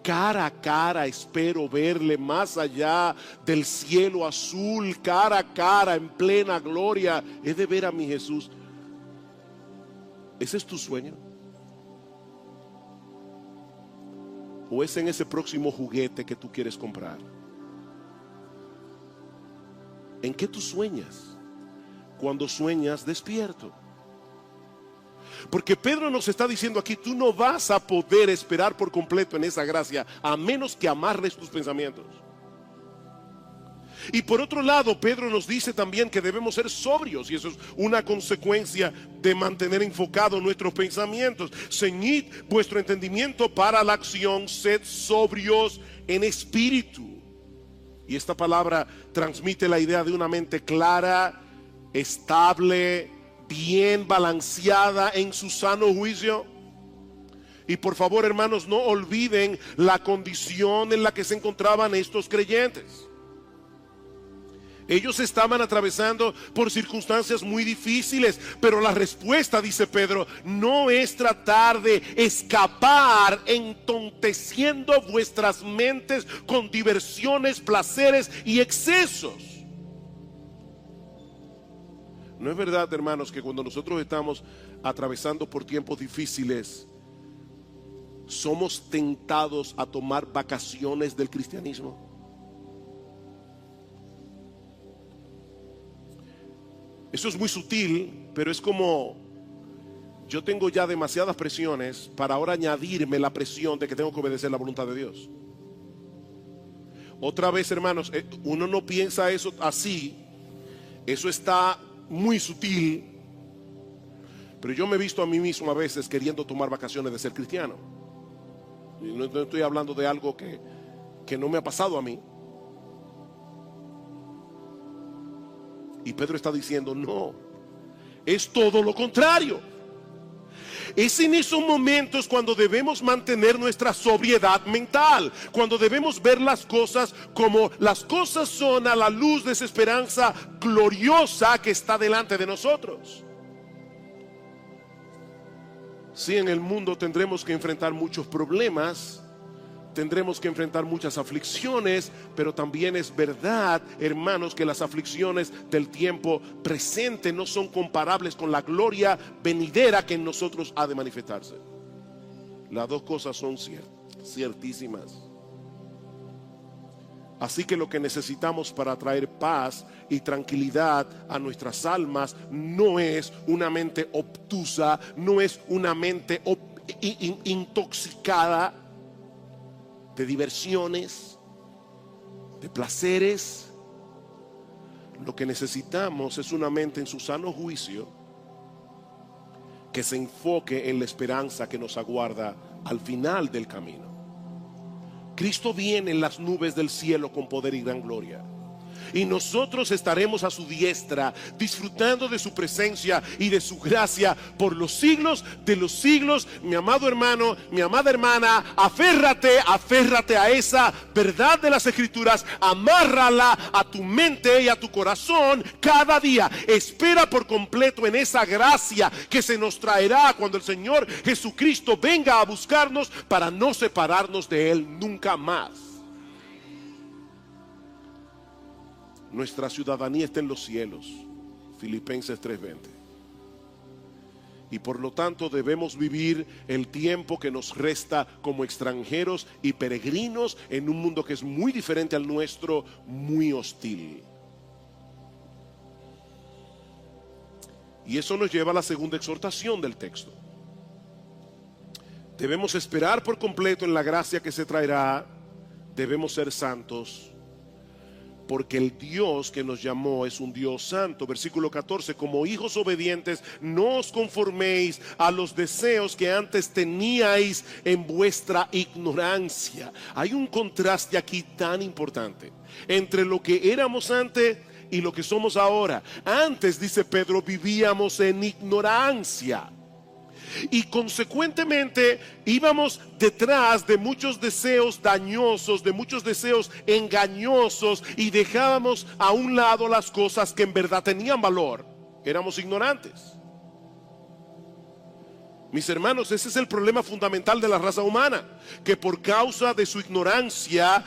Cara a cara espero verle más allá del cielo azul, cara a cara en plena gloria. He de ver a mi Jesús. ¿Ese es tu sueño? ¿O es en ese próximo juguete que tú quieres comprar? ¿En qué tú sueñas? Cuando sueñas despierto. Porque Pedro nos está diciendo aquí, tú no vas a poder esperar por completo en esa gracia a menos que amarres tus pensamientos. Y por otro lado, Pedro nos dice también que debemos ser sobrios, y eso es una consecuencia de mantener enfocados nuestros pensamientos. Ceñid vuestro entendimiento para la acción, sed sobrios en espíritu. Y esta palabra transmite la idea de una mente clara, estable, bien balanceada en su sano juicio. Y por favor, hermanos, no olviden la condición en la que se encontraban estos creyentes. Ellos estaban atravesando por circunstancias muy difíciles, pero la respuesta, dice Pedro, no es tratar de escapar entonteciendo vuestras mentes con diversiones, placeres y excesos. No es verdad, hermanos, que cuando nosotros estamos atravesando por tiempos difíciles, somos tentados a tomar vacaciones del cristianismo. Eso es muy sutil, pero es como yo tengo ya demasiadas presiones para ahora añadirme la presión de que tengo que obedecer la voluntad de Dios. Otra vez, hermanos, uno no piensa eso así. Eso está muy sutil. Pero yo me he visto a mí mismo a veces queriendo tomar vacaciones de ser cristiano. Y no estoy hablando de algo que no me ha pasado a mí. Y Pedro está diciendo, no, es todo lo contrario. Es en esos momentos cuando debemos mantener nuestra sobriedad mental, cuando debemos ver las cosas como las cosas son a la luz de esa esperanza gloriosa que está delante de nosotros. Sí, en el mundo tendremos que enfrentar muchos problemas, tendremos que enfrentar muchas aflicciones, pero también es verdad, hermanos, que las aflicciones del tiempo presente no son comparables con la gloria venidera que en nosotros ha de manifestarse. Las dos cosas son ciertísimas. Así que lo que necesitamos para traer paz y tranquilidad a nuestras almas no es una mente obtusa, no es una mente intoxicada de diversiones, de placeres. Lo que necesitamos es una mente en su sano juicio que se enfoque en la esperanza que nos aguarda al final del camino. Cristo viene en las nubes del cielo con poder y gran gloria. Y nosotros estaremos a su diestra, disfrutando de su presencia y de su gracia por los siglos de los siglos. Mi amado hermano, mi amada hermana, aférrate a esa verdad de las Escrituras, amárrala a tu mente y a tu corazón cada día. Espera por completo en esa gracia que se nos traerá cuando el Señor Jesucristo venga a buscarnos para no separarnos de Él nunca más. Nuestra ciudadanía está en los cielos, Filipenses 3:20. Y por lo tanto debemos vivir el tiempo que nos resta como extranjeros y peregrinos en un mundo que es muy diferente al nuestro, muy hostil. Y eso nos lleva a la segunda exhortación del texto. Debemos esperar por completo en la gracia que se traerá. Debemos ser santos, porque el Dios que nos llamó es un Dios santo. Versículo 14, como hijos obedientes, no os conforméis a los deseos que antes teníais en vuestra ignorancia. Hay un contraste aquí tan importante entre lo que éramos antes y lo que somos ahora. Antes, dice Pedro, vivíamos en ignorancia. Y consecuentemente íbamos detrás de muchos deseos dañosos, de muchos deseos engañosos, y dejábamos a un lado las cosas que en verdad tenían valor. Éramos ignorantes. Mis hermanos, ese es el problema fundamental de la raza humana, que por causa de su ignorancia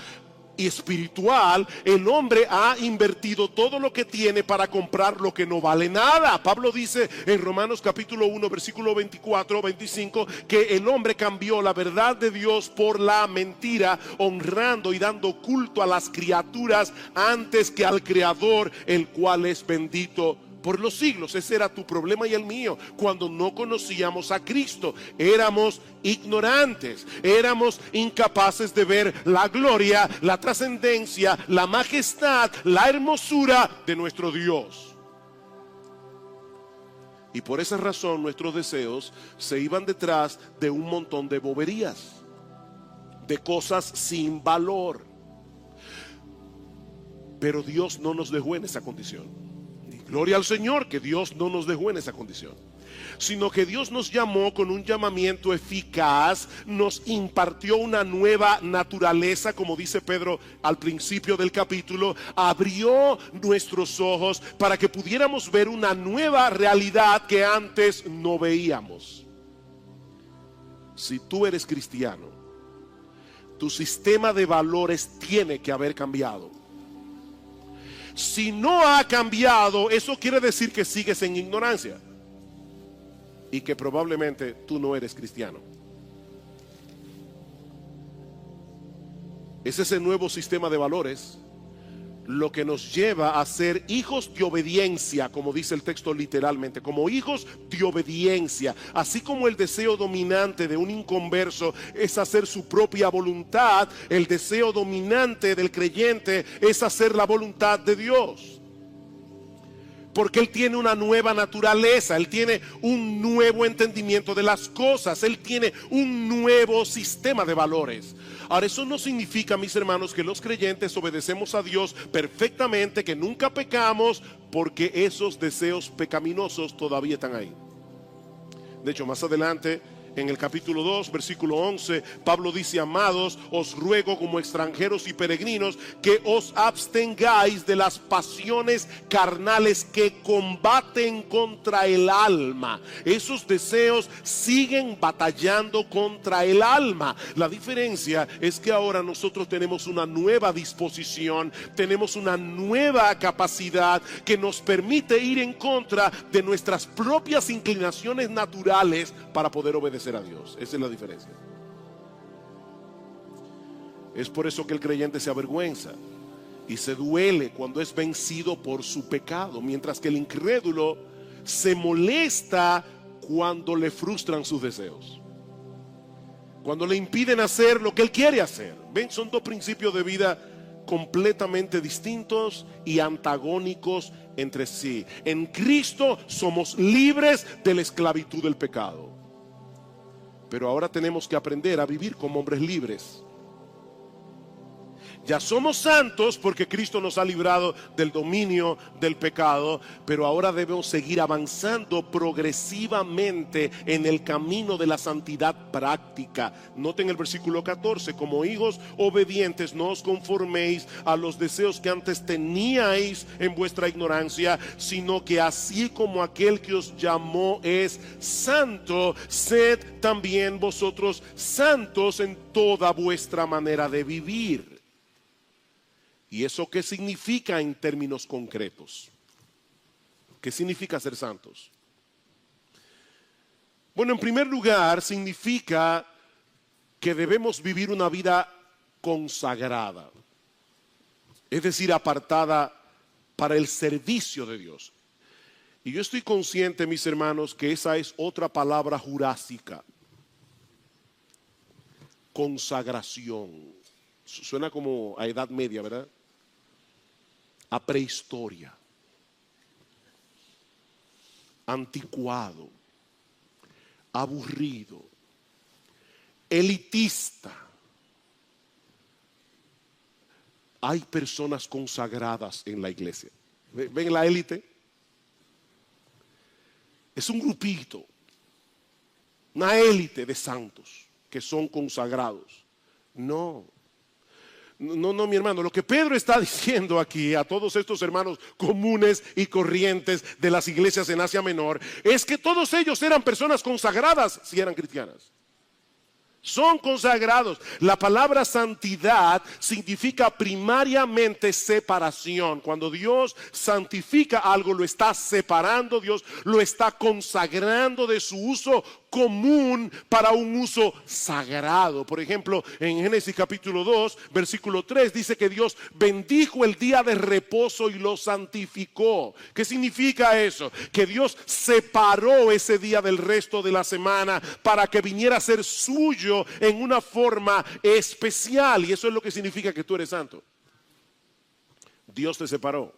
y espiritual, el hombre ha invertido todo lo que tiene para comprar lo que no vale nada. Pablo dice en Romanos capítulo 1 versículo 24-25 que el hombre cambió la verdad de Dios por la mentira, honrando y dando culto a las criaturas antes que al Creador, el cual es bendito por los siglos. Ese era tu problema y el mío. Cuando no conocíamos a Cristo, éramos ignorantes, éramos incapaces de ver la gloria, la trascendencia, la majestad, la hermosura de nuestro Dios. Y por esa razón nuestros deseos se iban detrás de un montón de boberías, de cosas sin valor. Pero Dios no nos dejó en esa condición. Gloria al Señor que Dios no nos dejó en esa condición, sino que Dios nos llamó con un llamamiento eficaz, nos impartió una nueva naturaleza, como dice Pedro al principio del capítulo, abrió nuestros ojos para que pudiéramos ver una nueva realidad que antes no veíamos. Si tú eres cristiano, tu sistema de valores tiene que haber cambiado. Si no ha cambiado, eso quiere decir que sigues en ignorancia y que probablemente tú no eres cristiano. Es ese nuevo sistema de valores lo que nos lleva a ser hijos de obediencia, como dice el texto literalmente, como hijos de obediencia. Así como el deseo dominante de un inconverso es hacer su propia voluntad, el deseo dominante del creyente es hacer la voluntad de Dios. Porque Él tiene una nueva naturaleza, Él tiene un nuevo entendimiento de las cosas, Él tiene un nuevo sistema de valores. Ahora, eso no significa, mis hermanos, que los creyentes obedecemos a Dios perfectamente, que nunca pecamos, porque esos deseos pecaminosos todavía están ahí. De hecho, más adelante, en el capítulo 2, versículo 11, Pablo dice: amados, os ruego como extranjeros y peregrinos que os abstengáis de las pasiones carnales que combaten contra el alma. Esos deseos siguen batallando contra el alma. La diferencia es que ahora nosotros tenemos una nueva disposición, tenemos una nueva capacidad que nos permite ir en contra de nuestras propias inclinaciones naturales para poder obedecer a Dios. Esa es la diferencia. Es por eso que el creyente se avergüenza y se duele cuando es vencido por su pecado, mientras que el incrédulo se molesta cuando le frustran sus deseos, cuando le impiden hacer lo que él quiere hacer. Ven, son dos principios de vida completamente distintos y antagónicos entre sí. En Cristo somos libres de la esclavitud del pecado, pero ahora tenemos que aprender a vivir como hombres libres. Ya somos santos porque Cristo nos ha librado del dominio del pecado, pero ahora debemos seguir avanzando progresivamente en el camino de la santidad práctica. Noten el versículo 14: como hijos obedientes, no os conforméis a los deseos que antes teníais en vuestra ignorancia, sino que así como aquel que os llamó es santo, sed también vosotros santos en toda vuestra manera de vivir. ¿Y eso qué significa en términos concretos? ¿Qué significa ser santos? Bueno, en primer lugar, significa que debemos vivir una vida consagrada, es decir, apartada para el servicio de Dios. Y yo estoy consciente, mis hermanos, que esa es otra palabra jurásica: consagración. Suena como a Edad Media, ¿verdad? A prehistoria, anticuado, aburrido, elitista. Hay personas consagradas en la iglesia. ¿Ven la élite? Es un grupito, una élite de santos que son consagrados. No, mi hermano, lo que Pedro está diciendo aquí a todos estos hermanos comunes y corrientes de las iglesias en Asia Menor es que todos ellos eran personas consagradas si eran cristianas. Son consagrados. La palabra santidad significa primariamente separación. Cuando Dios santifica algo, lo está separando, Dios lo está consagrando de su uso común para un uso sagrado. Por ejemplo, en Génesis capítulo 2, versículo 3, dice que Dios bendijo el día de reposo y lo santificó. ¿Qué significa eso? Que Dios separó ese día del resto de la semana para que viniera a ser suyo en una forma especial. Y eso es lo que significa que tú eres santo. Dios te separó,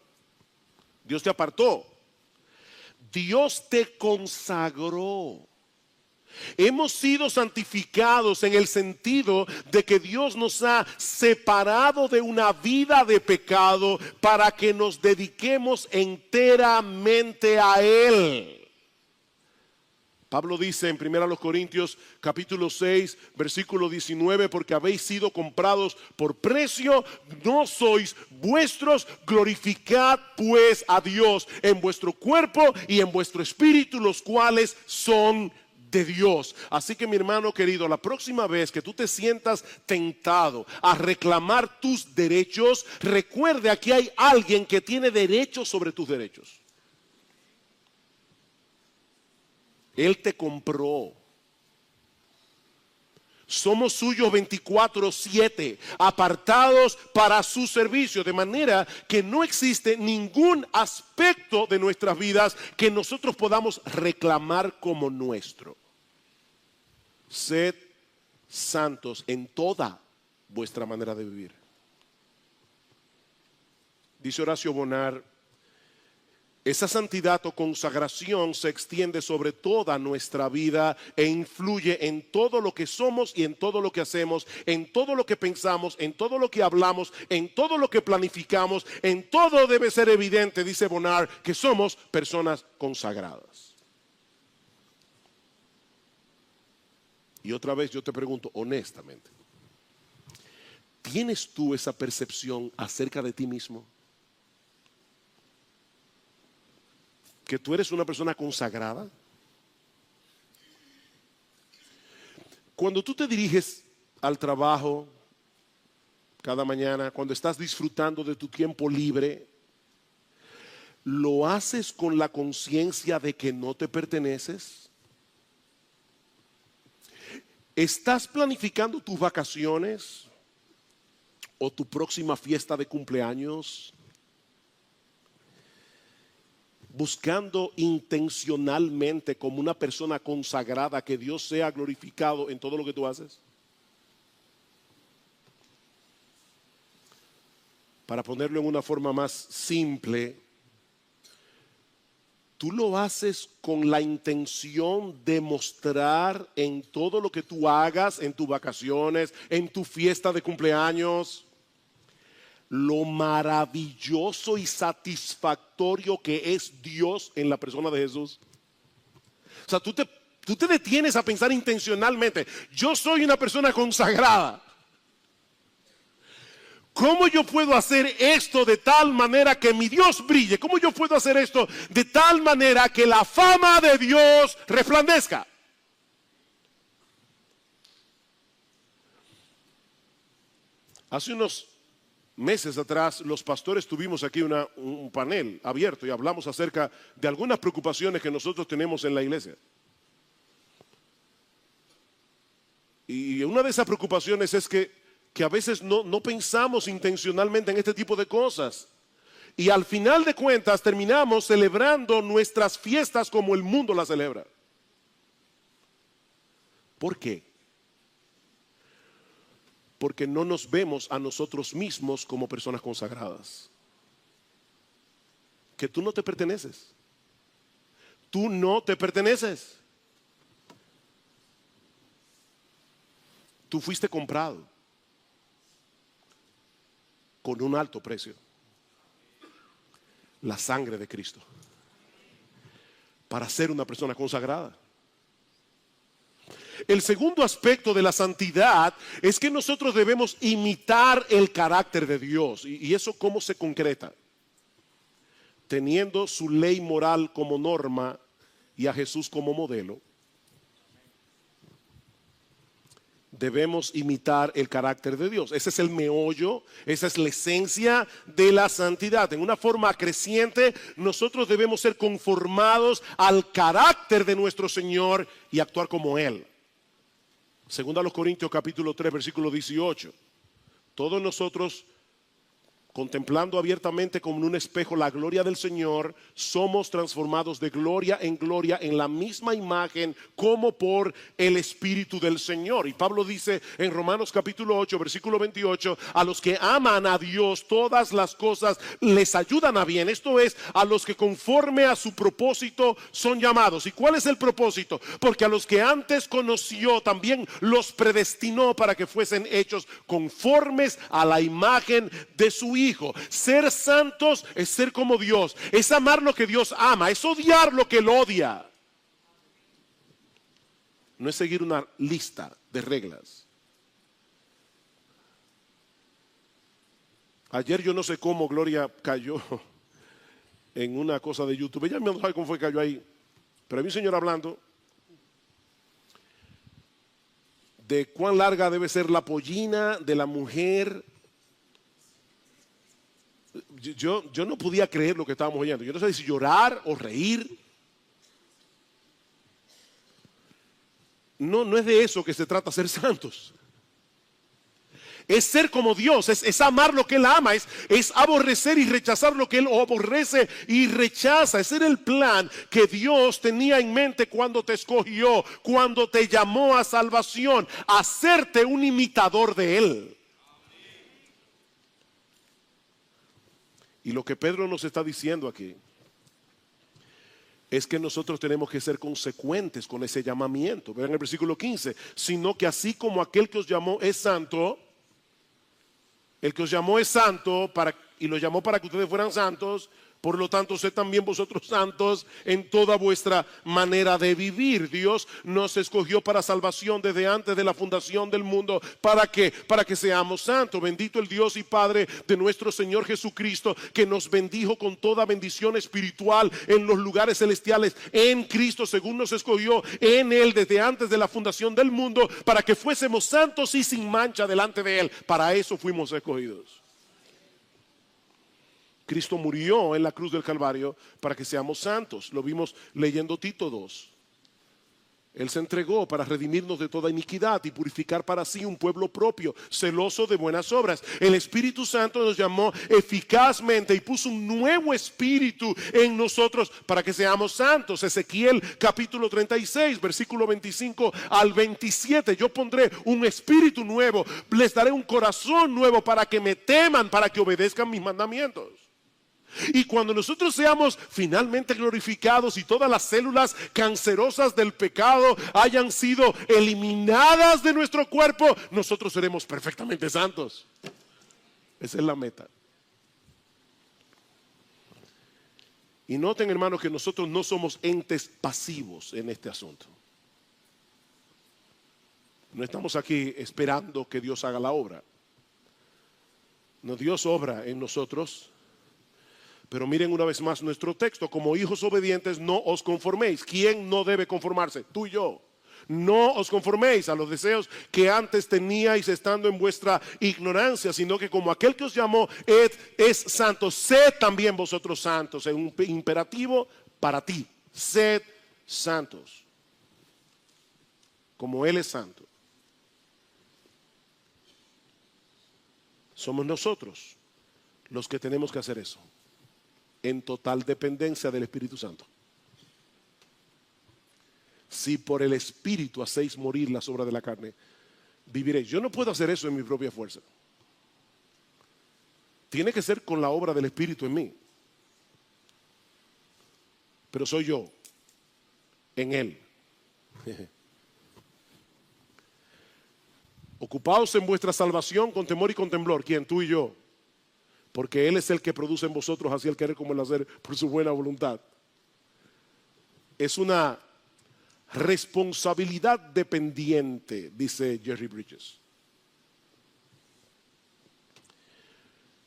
Dios te apartó, Dios te consagró. Hemos sido santificados en el sentido de que Dios nos ha separado de una vida de pecado para que nos dediquemos enteramente a Él. Pablo dice en 1 Corintios capítulo 6 versículo 19: porque habéis sido comprados por precio, no sois vuestros, glorificad pues a Dios en vuestro cuerpo y en vuestro espíritu, los cuales son de Dios. Así que, mi hermano querido, la próxima vez que tú te sientas tentado a reclamar tus derechos, recuerde, aquí hay alguien que tiene derechos sobre tus derechos. Él te compró. Somos suyos 24/7, apartados para su servicio, de manera que no existe ningún aspecto de nuestras vidas que nosotros podamos reclamar como nuestro. Sed santos en toda vuestra manera de vivir. Dice Horacio Bonar, esa santidad o consagración se extiende sobre toda nuestra vida e influye en todo lo que somos y en todo lo que hacemos, en todo lo que pensamos, en todo lo que hablamos, en todo lo que planificamos, en todo debe ser evidente, dice Bonar, que somos personas consagradas. Y otra vez yo te pregunto honestamente, ¿tienes tú esa percepción acerca de ti mismo? ¿Que tú eres una persona consagrada? Cuando tú te diriges al trabajo cada mañana, cuando estás disfrutando de tu tiempo libre, ¿lo haces con la conciencia de que no te perteneces? ¿Estás planificando tus vacaciones o tu próxima fiesta de cumpleaños buscando intencionalmente como una persona consagrada que Dios sea glorificado en todo lo que tú haces? Para ponerlo en una forma más simple, tú lo haces con la intención de mostrar en todo lo que tú hagas, en tus vacaciones, en tu fiesta de cumpleaños, lo maravilloso y satisfactorio que es Dios en la persona de Jesús. O sea, tú te detienes a pensar intencionalmente, yo soy una persona consagrada. ¿Cómo yo puedo hacer esto de tal manera que mi Dios brille? ¿Cómo yo puedo hacer esto de tal manera que la fama de Dios resplandezca? Hace unos meses atrás, los pastores tuvimos aquí un panel abierto y hablamos acerca de algunas preocupaciones que nosotros tenemos en la iglesia. Y una de esas preocupaciones es que a veces no pensamos intencionalmente en este tipo de cosas. Y al final de cuentas terminamos celebrando nuestras fiestas como el mundo las celebra. ¿Por qué? Porque no nos vemos a nosotros mismos como personas consagradas. Que tú no te perteneces. Tú no te perteneces. Tú fuiste comprado con un alto precio. La sangre de Cristo. Para ser una persona consagrada. El segundo aspecto de la santidad es que nosotros debemos imitar el carácter de Dios. ¿Y eso cómo se concreta? Teniendo su ley moral como norma y a Jesús como modelo, debemos imitar el carácter de Dios. Ese es el meollo, esa es la esencia de la santidad. En una forma creciente, nosotros debemos ser conformados al carácter de nuestro Señor y actuar como Él. Segunda a los Corintios capítulo 3 versículo 18. Todos nosotros, contemplando abiertamente como en un espejo la gloria del Señor, somos transformados de gloria en la misma imagen como por el Espíritu del Señor. Y Pablo dice en Romanos capítulo 8 versículo 28, a los que aman a Dios todas las cosas les ayudan a bien. Esto es, a los que conforme a su propósito son llamados. ¿Y cuál es el propósito? Porque a los que antes conoció también los predestinó para que fuesen hechos conformes a la imagen de su Hijo. Ser santos es ser como Dios, es amar lo que Dios ama, es odiar lo que Él odia. No es seguir una lista de reglas. Ayer yo no sé cómo Gloria cayó en una cosa de YouTube. Ella no sabe cómo fue que cayó ahí, pero había un señor hablando de cuán larga debe ser la pollina de la mujer. Yo no podía creer lo que estábamos oyendo. Yo no sé si llorar o reír. No es de eso que se trata ser santos. Es ser como Dios, es amar lo que Él ama, es aborrecer y rechazar lo que Él aborrece y rechaza. Ese era el plan que Dios tenía en mente cuando te escogió, cuando te llamó a salvación, hacerte un imitador de Él. Y lo que Pedro nos está diciendo aquí es que nosotros tenemos que ser consecuentes con ese llamamiento. Vean el versículo 15, sino que así como aquel que os llamó es santo, el que os llamó es santo y lo llamó para que ustedes fueran santos, por lo tanto sed también vosotros santos en toda vuestra manera de vivir. Dios nos escogió para salvación desde antes de la fundación del mundo. ¿Para qué? Para que seamos santos. Bendito el Dios y Padre de nuestro Señor Jesucristo, que nos bendijo con toda bendición espiritual en los lugares celestiales en Cristo, según nos escogió en Él desde antes de la fundación del mundo, para que fuésemos santos y sin mancha delante de Él. Para eso fuimos escogidos. Cristo murió en la cruz del Calvario para que seamos santos. Lo vimos leyendo Tito 2. Él se entregó para redimirnos de toda iniquidad y purificar para sí un pueblo propio, celoso de buenas obras. El Espíritu Santo nos llamó eficazmente y puso un nuevo espíritu en nosotros para que seamos santos. Ezequiel capítulo 36, versículo 25 al 27. Yo pondré un espíritu nuevo, les daré un corazón nuevo para que me teman, para que obedezcan mis mandamientos. Y cuando nosotros seamos finalmente glorificados y todas las células cancerosas del pecado hayan sido eliminadas de nuestro cuerpo, nosotros seremos perfectamente santos. Esa es la meta. Y noten, hermanos, que nosotros no somos entes pasivos en este asunto. No estamos aquí esperando que Dios haga la obra. No, Dios obra en nosotros. Pero miren una vez más nuestro texto, como hijos obedientes no os conforméis. ¿Quién no debe conformarse? Tú y yo. No os conforméis a los deseos que antes teníais estando en vuestra ignorancia, sino que como aquel que os llamó es santo, sed también vosotros santos. Es un imperativo para ti. Sed santos, como Él es santo. Somos nosotros los que tenemos que hacer eso, en total dependencia del Espíritu Santo. Si por el Espíritu hacéis morir las obras de la carne, viviréis. Yo no puedo hacer eso en mi propia fuerza. Tiene que ser con la obra del Espíritu en mí. Pero soy yo, en Él. Ocupaos en vuestra salvación con temor y con temblor. ¿Quién? Tú y yo. Porque Él es el que produce en vosotros así el querer como el hacer por su buena voluntad. Es una responsabilidad dependiente, dice Jerry Bridges.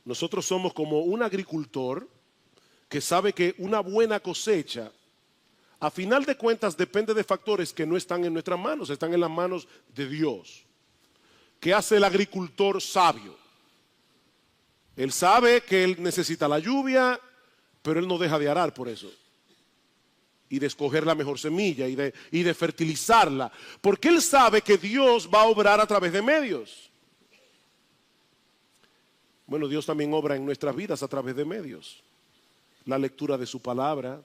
Nosotros somos como un agricultor que sabe que una buena cosecha, a final de cuentas, depende de factores que no están en nuestras manos, están en las manos de Dios. ¿Qué hace el agricultor sabio? Él sabe que él necesita la lluvia, pero él no deja de arar por eso. Y de escoger la mejor semilla y de fertilizarla. Porque él sabe que Dios va a obrar a través de medios. Bueno, Dios también obra en nuestras vidas a través de medios. La lectura de su palabra,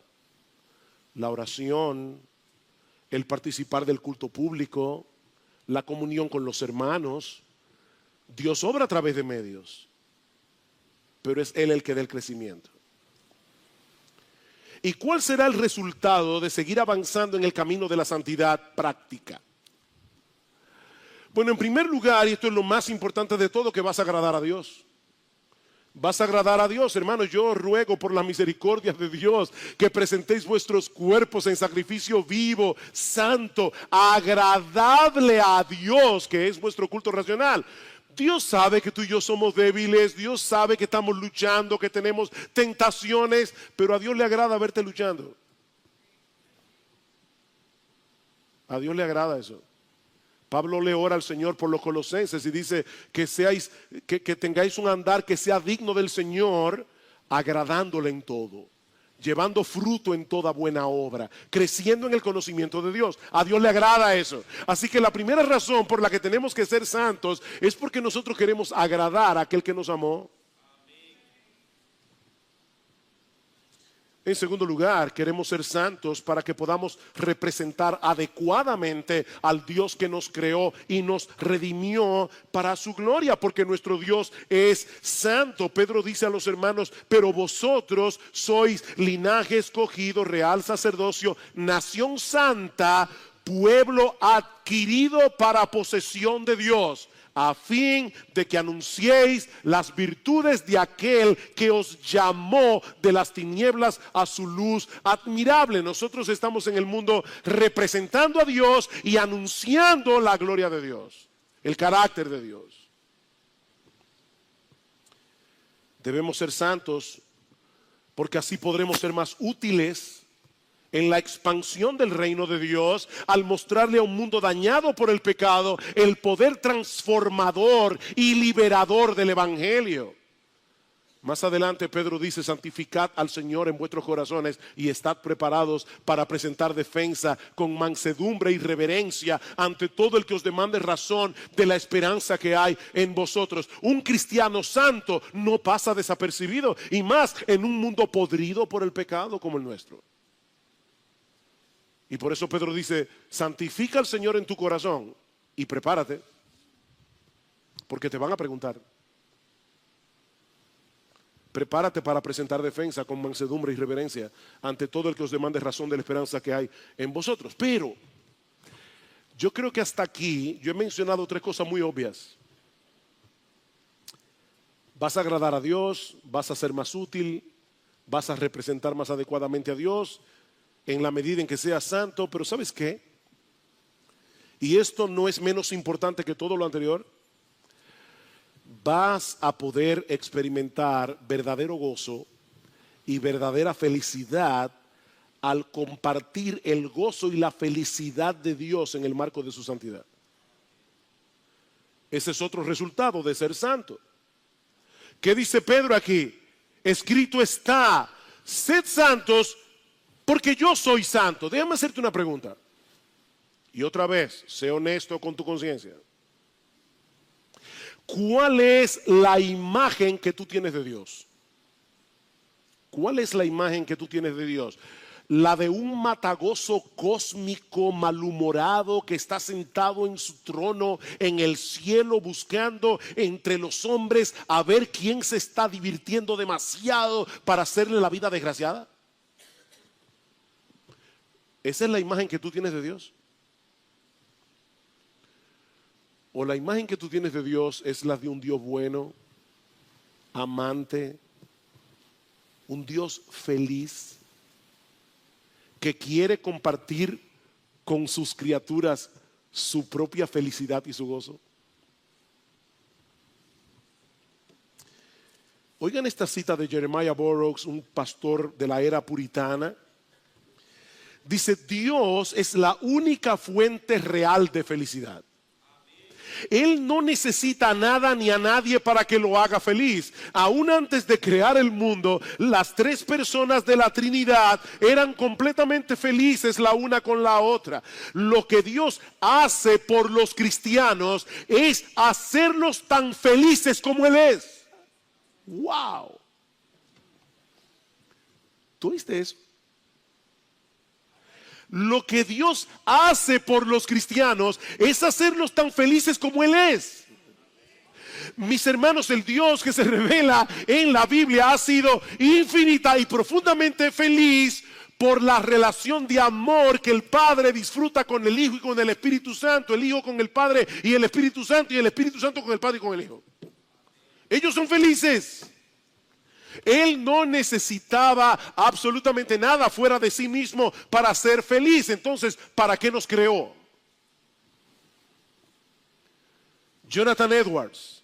la oración, el participar del culto público, la comunión con los hermanos. Dios obra a través de medios. Pero es Él el que da el crecimiento. ¿Y cuál será el resultado de seguir avanzando en el camino de la santidad práctica? Bueno, en primer lugar, y esto es lo más importante de todo, que vas a agradar a Dios. Vas a agradar a Dios, hermanos. Yo ruego por las misericordias de Dios que presentéis vuestros cuerpos en sacrificio vivo, santo, agradable a Dios, que es vuestro culto racional. Dios sabe que tú y yo somos débiles, Dios sabe que estamos luchando, que tenemos tentaciones, pero a Dios le agrada verte luchando. A Dios le agrada eso. Pablo le ora al Señor por los colosenses y dice que tengáis un andar que sea digno del Señor, agradándole en todo. llevando fruto en toda buena obra, creciendo en el conocimiento de Dios. A Dios le agrada eso. Así que la primera razón por la que tenemos que ser santos es porque nosotros queremos agradar a aquel que nos amó. En segundo lugar, queremos ser santos para que podamos representar adecuadamente al Dios que nos creó y nos redimió para su gloria, porque nuestro Dios es santo. Pedro dice a los hermanos, pero vosotros sois linaje escogido, real sacerdocio, nación santa, pueblo adquirido para posesión de Dios, a fin de que anunciéis las virtudes de aquel que os llamó de las tinieblas a su luz admirable. Nosotros estamos en el mundo representando a Dios y anunciando la gloria de Dios, el carácter de Dios. Debemos ser santos porque así podremos ser más útiles en la expansión del reino de Dios, al mostrarle a un mundo dañado por el pecado el poder transformador y liberador del evangelio. Más adelante Pedro dice, santificad al Señor en vuestros corazones y estad preparados para presentar defensa con mansedumbre y reverencia ante todo el que os demande razón de la esperanza que hay en vosotros. Un cristiano santo no pasa desapercibido, y más en un mundo podrido por el pecado como el nuestro. Y por eso Pedro dice, santifica al Señor en tu corazón y prepárate, porque te van a preguntar. Prepárate para presentar defensa con mansedumbre y reverencia ante todo el que os demande razón de la esperanza que hay en vosotros. Pero yo creo que hasta aquí yo he mencionado tres cosas muy obvias. Vas a agradar a Dios, vas a ser más útil, vas a representar más adecuadamente a Dios en la medida en que seas santo. Pero ¿sabes qué? Y esto no es menos importante que todo lo anterior. Vas a poder experimentar verdadero gozo y verdadera felicidad al compartir el gozo y la felicidad de Dios en el marco de su santidad. Ese es otro resultado de ser santo. ¿Qué dice Pedro aquí? Escrito está, sed santos porque yo soy santo. Déjame hacerte una pregunta. Y otra vez, sé honesto con tu conciencia. ¿Cuál es la imagen que tú tienes de Dios? ¿Cuál es la imagen que tú tienes de Dios? ¿La de un matagoso cósmico malhumorado que está sentado en su trono en el cielo buscando entre los hombres a ver quién se está divirtiendo demasiado para hacerle la vida desgraciada? ¿Esa es la imagen que tú tienes de Dios? ¿O la imagen que tú tienes de Dios es la de un Dios bueno, amante, un Dios feliz, que quiere compartir con sus criaturas su propia felicidad y su gozo? Oigan esta cita de Jeremiah Burroughs, un pastor de la era puritana. Dice, Dios es la única fuente real de felicidad. Él no necesita a nada ni a nadie para que lo haga feliz. Aún antes de crear el mundo, las tres personas de la Trinidad eran completamente felices la una con la otra. Lo que Dios hace por los cristianos es hacerlos tan felices como Él es. ¡Wow! ¿Tú oíste eso? Lo que Dios hace por los cristianos es hacerlos tan felices como Él es. Mis hermanos, el Dios que se revela en la Biblia ha sido infinita y profundamente feliz por la relación de amor que el Padre disfruta con el Hijo y con el Espíritu Santo, el Hijo con el Padre y el Espíritu Santo, y el Espíritu Santo con el Padre y con el Hijo. Ellos son felices. Él no necesitaba absolutamente nada fuera de sí mismo para ser feliz. Entonces, ¿para qué nos creó? Jonathan Edwards,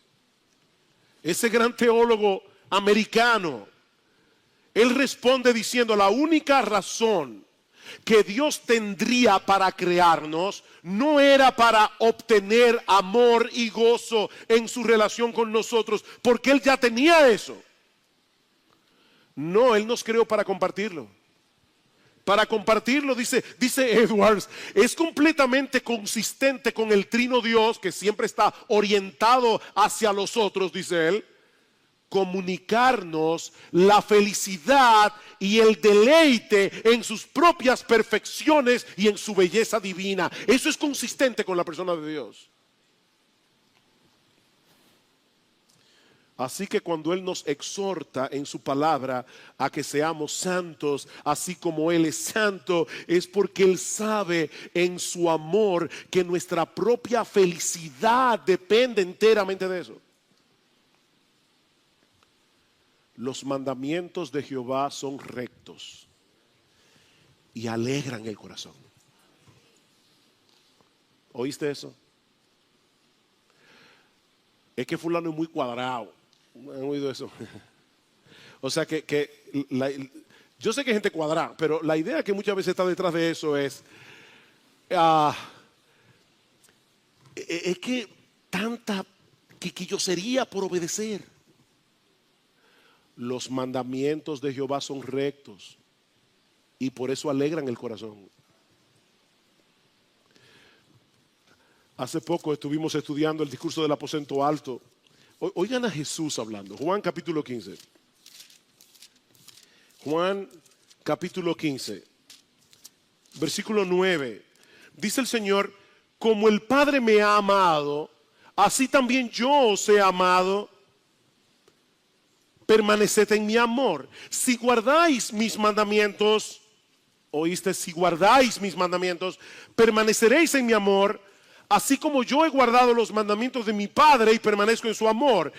ese gran teólogo americano, él responde diciendo, la única razón que Dios tendría para crearnos no era para obtener amor y gozo en su relación con nosotros, porque Él ya tenía eso. No, Él nos creó para compartirlo. Para compartirlo, dice Edwards, es completamente consistente con el trino Dios, que siempre está orientado hacia los otros, dice él, comunicarnos la felicidad y el deleite en sus propias perfecciones y en su belleza divina. Eso es consistente con la persona de Dios. Así que cuando Él nos exhorta en su palabra a que seamos santos, así como Él es santo, es porque Él sabe en su amor que nuestra propia felicidad depende enteramente de eso. Los mandamientos de Jehová son rectos y alegran el corazón. ¿Oíste eso? Es que fulano es muy cuadrado. ¿Han oído eso? O sea yo sé que hay gente cuadrada, pero la idea que muchas veces está detrás de eso es que tanta quisquillosería por obedecer. Los mandamientos de Jehová son rectos y por eso alegran el corazón. Hace poco estuvimos estudiando el discurso del aposento alto. Oigan a Jesús hablando. Juan capítulo 15. Juan capítulo 15. Versículo 9. Dice el Señor, como el Padre me ha amado, así también yo os he amado. Permaneced en mi amor. Si guardáis mis mandamientos, oíste, si guardáis mis mandamientos, permaneceréis en mi amor, así como yo he guardado los mandamientos de mi Padre y permanezco en su amor.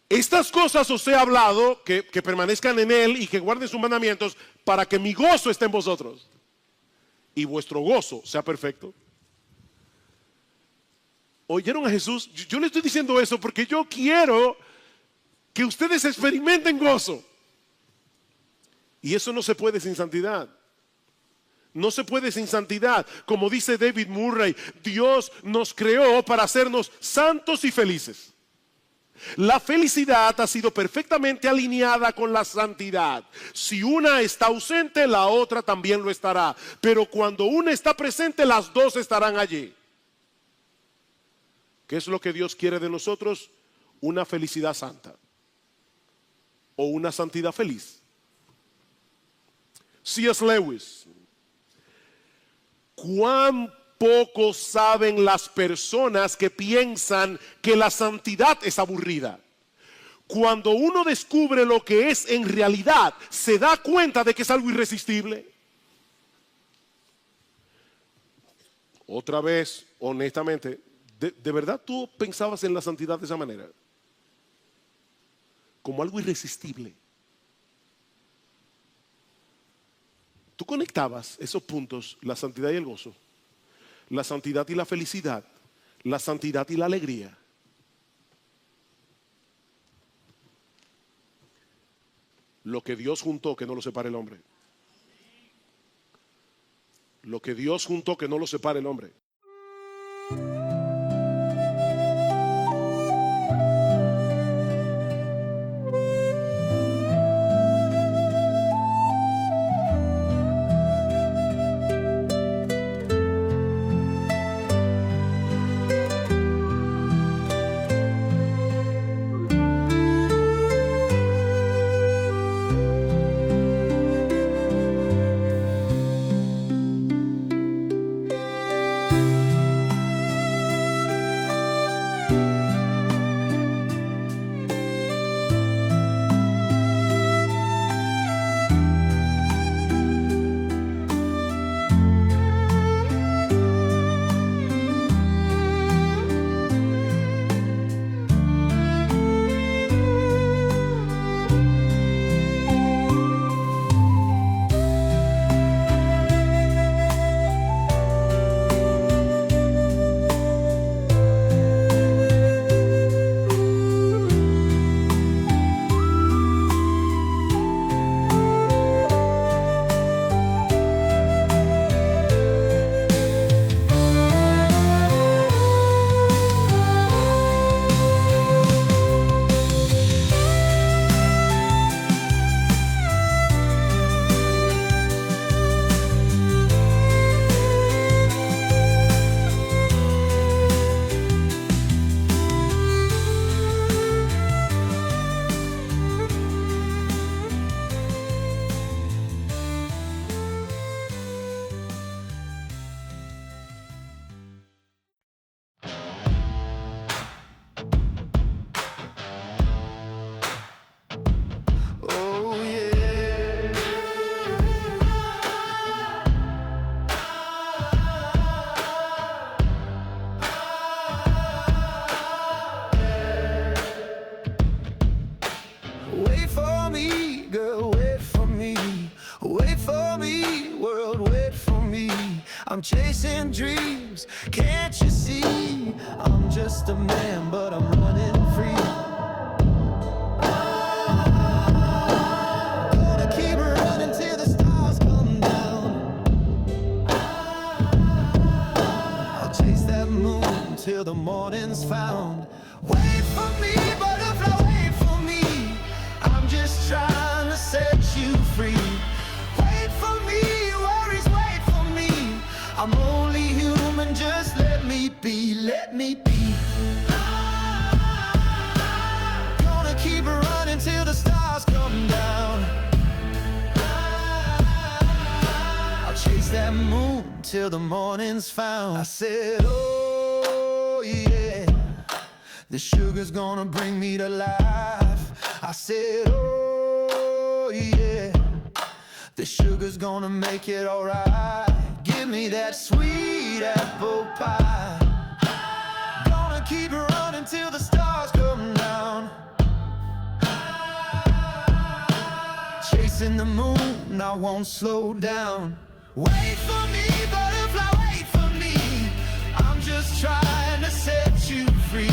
Estas cosas os he hablado, que permanezcan en Él y que guarden sus mandamientos, para que mi gozo esté en vosotros y vuestro gozo sea perfecto. ¿Oyeron a Jesús? Yo le estoy diciendo eso porque yo quiero que ustedes experimenten gozo. Y eso no se puede sin santidad. No se puede sin santidad. Como dice David Murray, Dios nos creó para hacernos santos y felices. La felicidad ha sido perfectamente alineada con la santidad. Si una está ausente, la otra también lo estará. Pero cuando una está presente, las dos estarán allí. ¿Qué es lo que Dios quiere de nosotros? Una felicidad santa o una santidad feliz. C.S. Lewis: cuán poco saben las personas que piensan que la santidad es aburrida. Cuando uno descubre lo que es en realidad, se da cuenta de que es algo irresistible. Otra vez, honestamente, ¿de verdad tú pensabas en la santidad de esa manera? Como algo irresistible. Tú conectabas esos puntos, la santidad y el gozo, la santidad y la felicidad, la santidad y la alegría. Lo que Dios juntó, que no lo separe el hombre. Lo que Dios juntó, que no lo separe el hombre. I'm chasing dreams, can't you see? I'm just a man, but I'm running free. Gonna keep running till the stars come down. I'll chase that moon till the morning's found. Wait for me, butterfly, wait for me. I'm just trying to set you free. Wait for me, worries, wait for me. I'm only human, just let me be, let me be. Gonna keep running till the stars come down. I'll chase that moon till the morning's found. I said, oh yeah, the sugar's gonna bring me to life. I said, oh yeah, the sugar's gonna make it alright. Give me that sweet apple pie. Gonna keep running till the stars come down. Chasing the moon, I won't slow down. Wait for me, butterfly, wait for me. I'm just trying to set you free.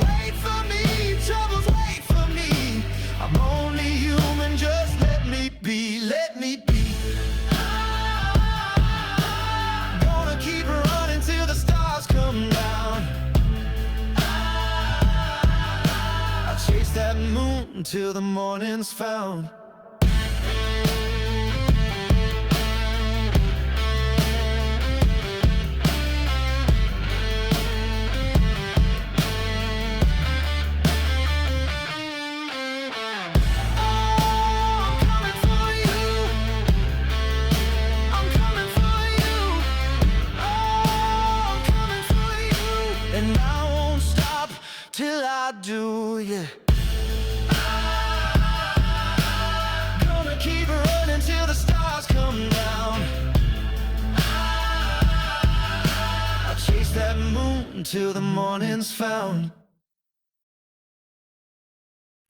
Wait for me, troubles, wait for me. I'm only human, just let me be, let me be. Gonna keep running till the stars come down. I'll chase that moon till the morning's found. And I won't stop till I do, yeah. Gonna keep running till the stars come down. I'll chase that moon till the morning's found.